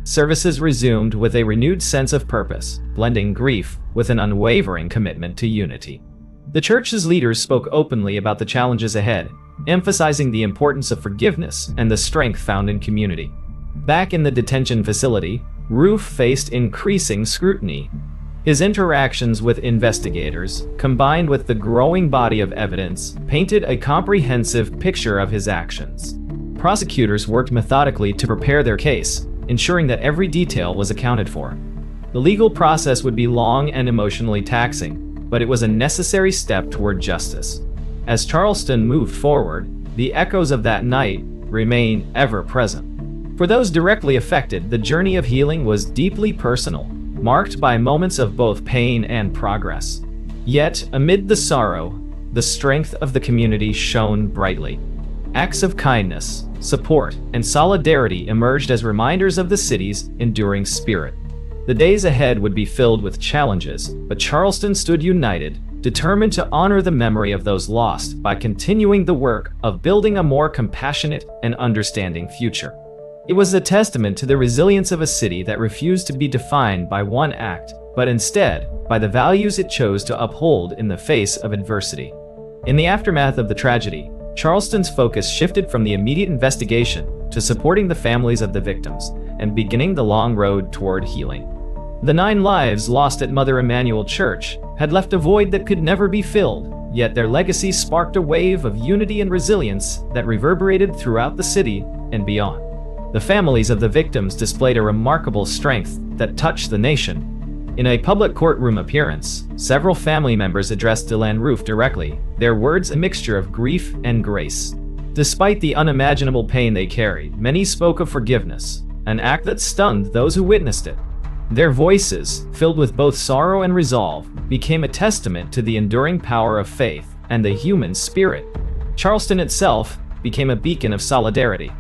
Services resumed with a renewed sense of purpose, blending grief with an unwavering commitment to unity. The church's leaders spoke openly about the challenges ahead, emphasizing the importance of forgiveness and the strength found in community. Back in the detention facility, Roof faced increasing scrutiny. His interactions with investigators, combined with the growing body of evidence, painted a comprehensive picture of his actions. Prosecutors worked methodically to prepare their case, ensuring that every detail was accounted for. The legal process would be long and emotionally taxing, but it was a necessary step toward justice. As Charleston moved forward, the echoes of that night remain ever present. For those directly affected, the journey of healing was deeply personal, marked by moments of both pain and progress. Yet, amid the sorrow, the strength of the community shone brightly. Acts of kindness, support, and solidarity emerged as reminders of the city's enduring spirit. The days ahead would be filled with challenges, but Charleston stood united, determined to honor the memory of those lost by continuing the work of building a more compassionate and understanding future. It was a testament to the resilience of a city that refused to be defined by one act, but instead by the values it chose to uphold in the face of adversity. In the aftermath of the tragedy, Charleston's focus shifted from the immediate investigation to supporting the families of the victims and beginning the long road toward healing. The 9 lives lost at Mother Emanuel Church had left a void that could never be filled, yet their legacy sparked a wave of unity and resilience that reverberated throughout the city and beyond. The families of the victims displayed a remarkable strength that touched the nation. In a public courtroom appearance, several family members addressed Deland Roof directly, their words a mixture of grief and grace. Despite the unimaginable pain they carried, many spoke of forgiveness, an act that stunned those who witnessed it. Their voices, filled with both sorrow and resolve, became a testament to the enduring power of faith and the human spirit. Charleston itself became a beacon of solidarity.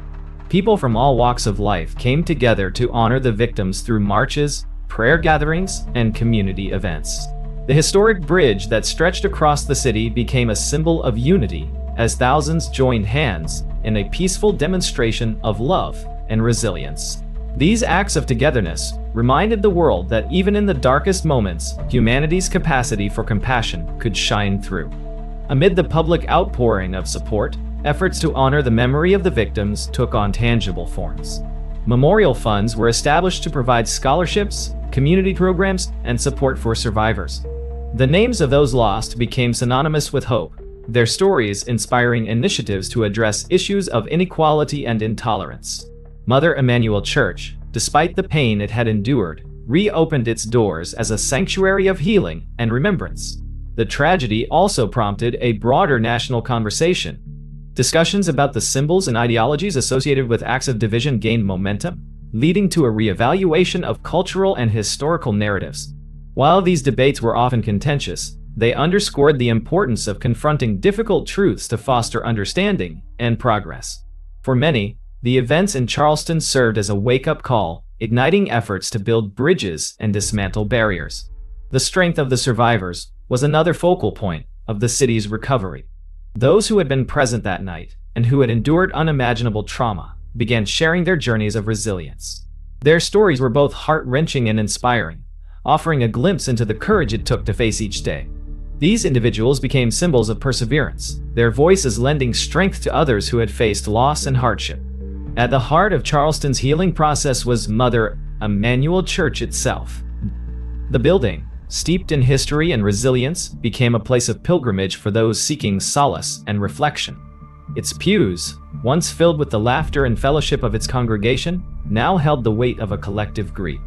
People from all walks of life came together to honor the victims through marches, prayer gatherings, and community events. The historic bridge that stretched across the city became a symbol of unity as thousands joined hands in a peaceful demonstration of love and resilience. These acts of togetherness reminded the world that even in the darkest moments, humanity's capacity for compassion could shine through. Amid the public outpouring of support, efforts to honor the memory of the victims took on tangible forms. Memorial funds were established to provide scholarships, community programs, and support for survivors. The names of those lost became synonymous with hope, their stories inspiring initiatives to address issues of inequality and intolerance. Mother Emanuel Church, despite the pain it had endured, reopened its doors as a sanctuary of healing and remembrance. The tragedy also prompted a broader national conversation. Discussions about the symbols and ideologies associated with acts of division gained momentum, leading to a reevaluation of cultural and historical narratives. While these debates were often contentious, they underscored the importance of confronting difficult truths to foster understanding and progress. For many, the events in Charleston served as a wake-up call, igniting efforts to build bridges and dismantle barriers. The strength of the survivors was another focal point of the city's recovery. Those who had been present that night and who had endured unimaginable trauma began sharing their journeys of resilience. Their stories were both heart-wrenching and inspiring, offering a glimpse into the courage it took to face each day. These individuals became symbols of perseverance, their voices lending strength to others who had faced loss and hardship. At the heart of Charleston's healing process was Mother Emanuel Church itself. The building, steeped in history and resilience, became a place of pilgrimage for those seeking solace and reflection. Its pews, once filled with the laughter and fellowship of its congregation, now held the weight of a collective grief.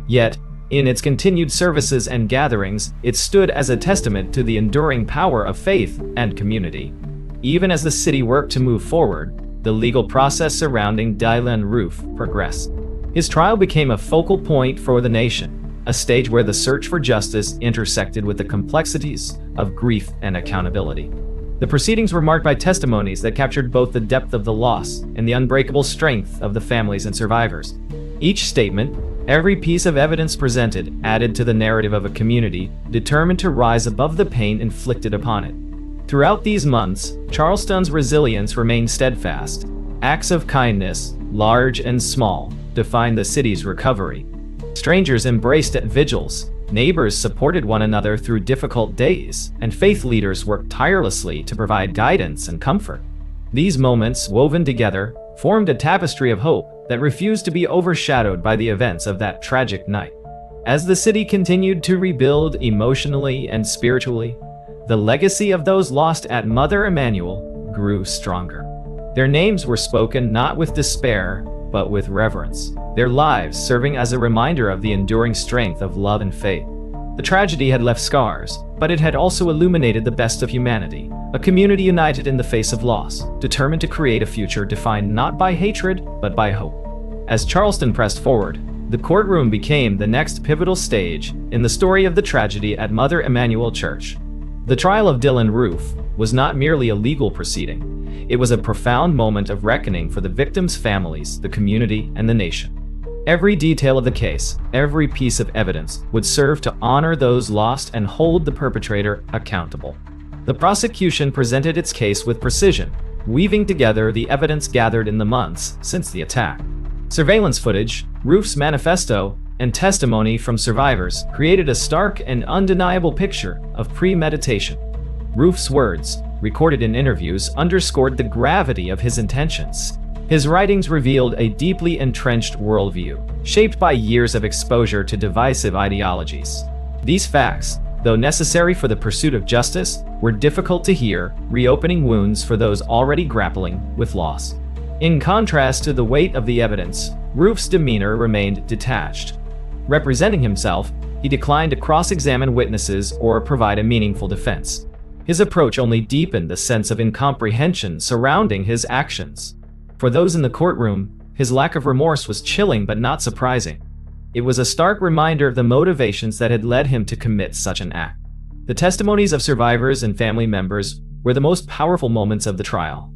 Yet, in its continued services and gatherings, it stood as a testament to the enduring power of faith and community. Even as the city worked to move forward, the legal process surrounding Dylan Roof progressed. His trial became a focal point for the nation, a stage where the search for justice intersected with the complexities of grief and accountability. The proceedings were marked by testimonies that captured both the depth of the loss and the unbreakable strength of the families and survivors. Each statement, every piece of evidence presented, added to the narrative of a community determined to rise above the pain inflicted upon it. Throughout these months, Charleston's resilience remained steadfast. Acts of kindness, large and small, defined the city's recovery. Strangers embraced at vigils, neighbors supported one another through difficult days, and faith leaders worked tirelessly to provide guidance and comfort. These moments, woven together, formed a tapestry of hope that refused to be overshadowed by the events of that tragic night. As the city continued to rebuild emotionally and spiritually, the legacy of those lost at Mother Emanuel grew stronger. Their names were spoken not with despair, but with reverence, their lives serving as a reminder of the enduring strength of love and faith. The tragedy had left scars, but it had also illuminated the best of humanity, a community united in the face of loss, determined to create a future defined not by hatred, but by hope. As Charleston pressed forward, the courtroom became the next pivotal stage in the story of the tragedy at Mother Emanuel Church. The trial of Dylan Roof was not merely a legal proceeding. It was a profound moment of reckoning for the victims' families, the community, and the nation. Every detail of the case, every piece of evidence, would serve to honor those lost and hold the perpetrator accountable. The prosecution presented its case with precision, weaving together the evidence gathered in the months since the attack. Surveillance footage, Roof's manifesto, and testimony from survivors created a stark and undeniable picture of premeditation. Roof's words, recorded in interviews, underscored the gravity of his intentions. His writings revealed a deeply entrenched worldview, shaped by years of exposure to divisive ideologies. These facts, though necessary for the pursuit of justice, were difficult to hear, reopening wounds for those already grappling with loss. In contrast to the weight of the evidence, Roof's demeanor remained detached. Representing himself, he declined to cross-examine witnesses or provide a meaningful defense. His approach only deepened the sense of incomprehension surrounding his actions. For those in the courtroom, his lack of remorse was chilling but not surprising. It was a stark reminder of the motivations that had led him to commit such an act. The testimonies of survivors and family members were the most powerful moments of the trial.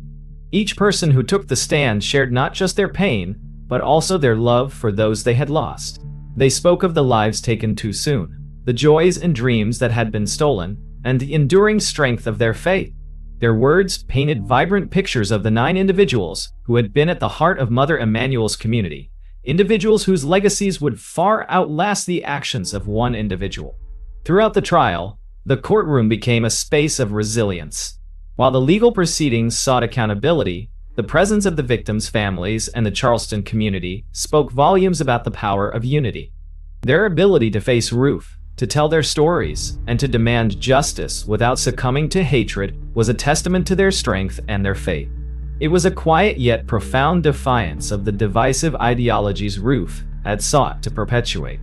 Each person who took the stand shared not just their pain, but also their love for those they had lost. They spoke of the lives taken too soon, the joys and dreams that had been stolen, and the enduring strength of their faith. Their words painted vibrant pictures of the 9 individuals who had been at the heart of Mother Emanuel's community, individuals whose legacies would far outlast the actions of one individual. Throughout the trial, the courtroom became a space of resilience. While the legal proceedings sought accountability, the presence of the victims' families and the Charleston community spoke volumes about the power of unity. Their ability to face Roof, to tell their stories, and to demand justice without succumbing to hatred was a testament to their strength and their faith. It was a quiet yet profound defiance of the divisive ideologies Roof had sought to perpetuate.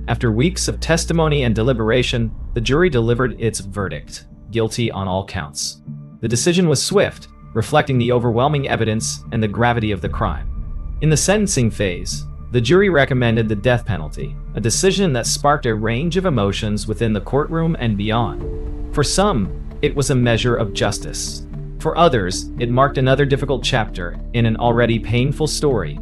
After weeks of testimony and deliberation, the jury delivered its verdict, guilty on all counts. The decision was swift, reflecting the overwhelming evidence and the gravity of the crime. In the sentencing phase, the jury recommended the death penalty, a decision that sparked a range of emotions within the courtroom and beyond. For some, it was a measure of justice. For others, it marked another difficult chapter in an already painful story.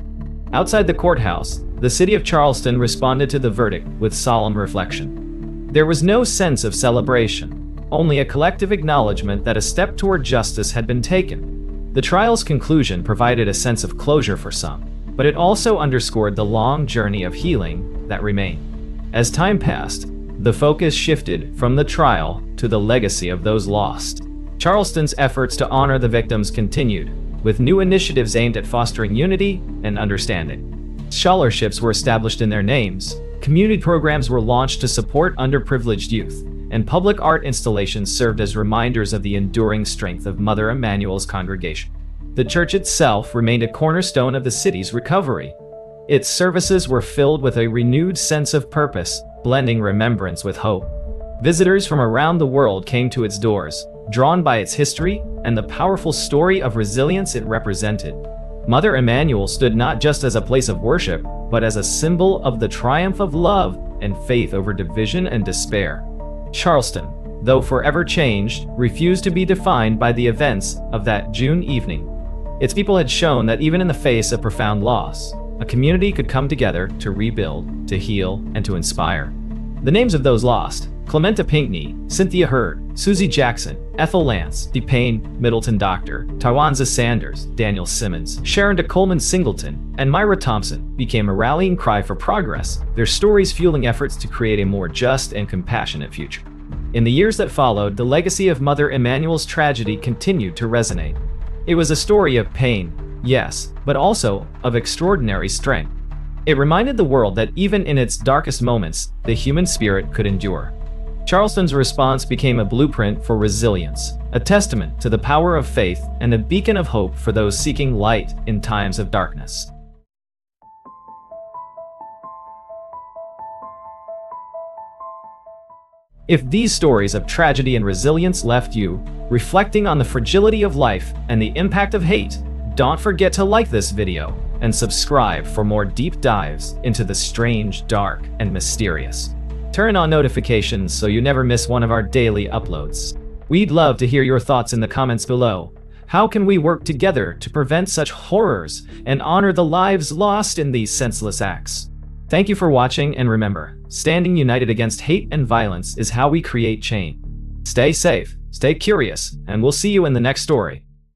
Outside the courthouse, the city of Charleston responded to the verdict with solemn reflection. There was no sense of celebration, only a collective acknowledgement that a step toward justice had been taken. The trial's conclusion provided a sense of closure for some, but it also underscored the long journey of healing that remained. As time passed, the focus shifted from the trial to the legacy of those lost. Charleston's efforts to honor the victims continued, with new initiatives aimed at fostering unity and understanding. Scholarships were established in their names, community programs were launched to support underprivileged youth, and public art installations served as reminders of the enduring strength of Mother Emanuel's congregation. The church itself remained a cornerstone of the city's recovery. Its services were filled with a renewed sense of purpose, blending remembrance with hope. Visitors from around the world came to its doors, drawn by its history and the powerful story of resilience it represented. Mother Emanuel stood not just as a place of worship, but as a symbol of the triumph of love and faith over division and despair. Charleston, though forever changed, refused to be defined by the events of that June evening. Its people had shown that even in the face of profound loss, a community could come together to rebuild, to heal, and to inspire. The names of those lost: Clementa Pinckney, Cynthia Hurd, Susie Jackson, Ethel Lance, DePayne, Middleton Doctor, Tywanza Sanders, Daniel Simmons, Sharon de Coleman Singleton, and Myra Thompson, became a rallying cry for progress, their stories fueling efforts to create a more just and compassionate future. In the years that followed, the legacy of Mother Emanuel's tragedy continued to resonate. It was a story of pain, yes, but also of extraordinary strength. It reminded the world that even in its darkest moments, the human spirit could endure. Charleston's response became a blueprint for resilience, a testament to the power of faith and a beacon of hope for those seeking light in times of darkness. If these stories of tragedy and resilience left you reflecting on the fragility of life and the impact of hate, don't forget to like this video and subscribe for more deep dives into the strange, dark, and mysterious. Turn on notifications so you never miss one of our daily uploads. We'd love to hear your thoughts in the comments below. How can we work together to prevent such horrors and honor the lives lost in these senseless acts? Thank you for watching, and remember, standing united against hate and violence is how we create change. Stay safe, stay curious, and we'll see you in the next story.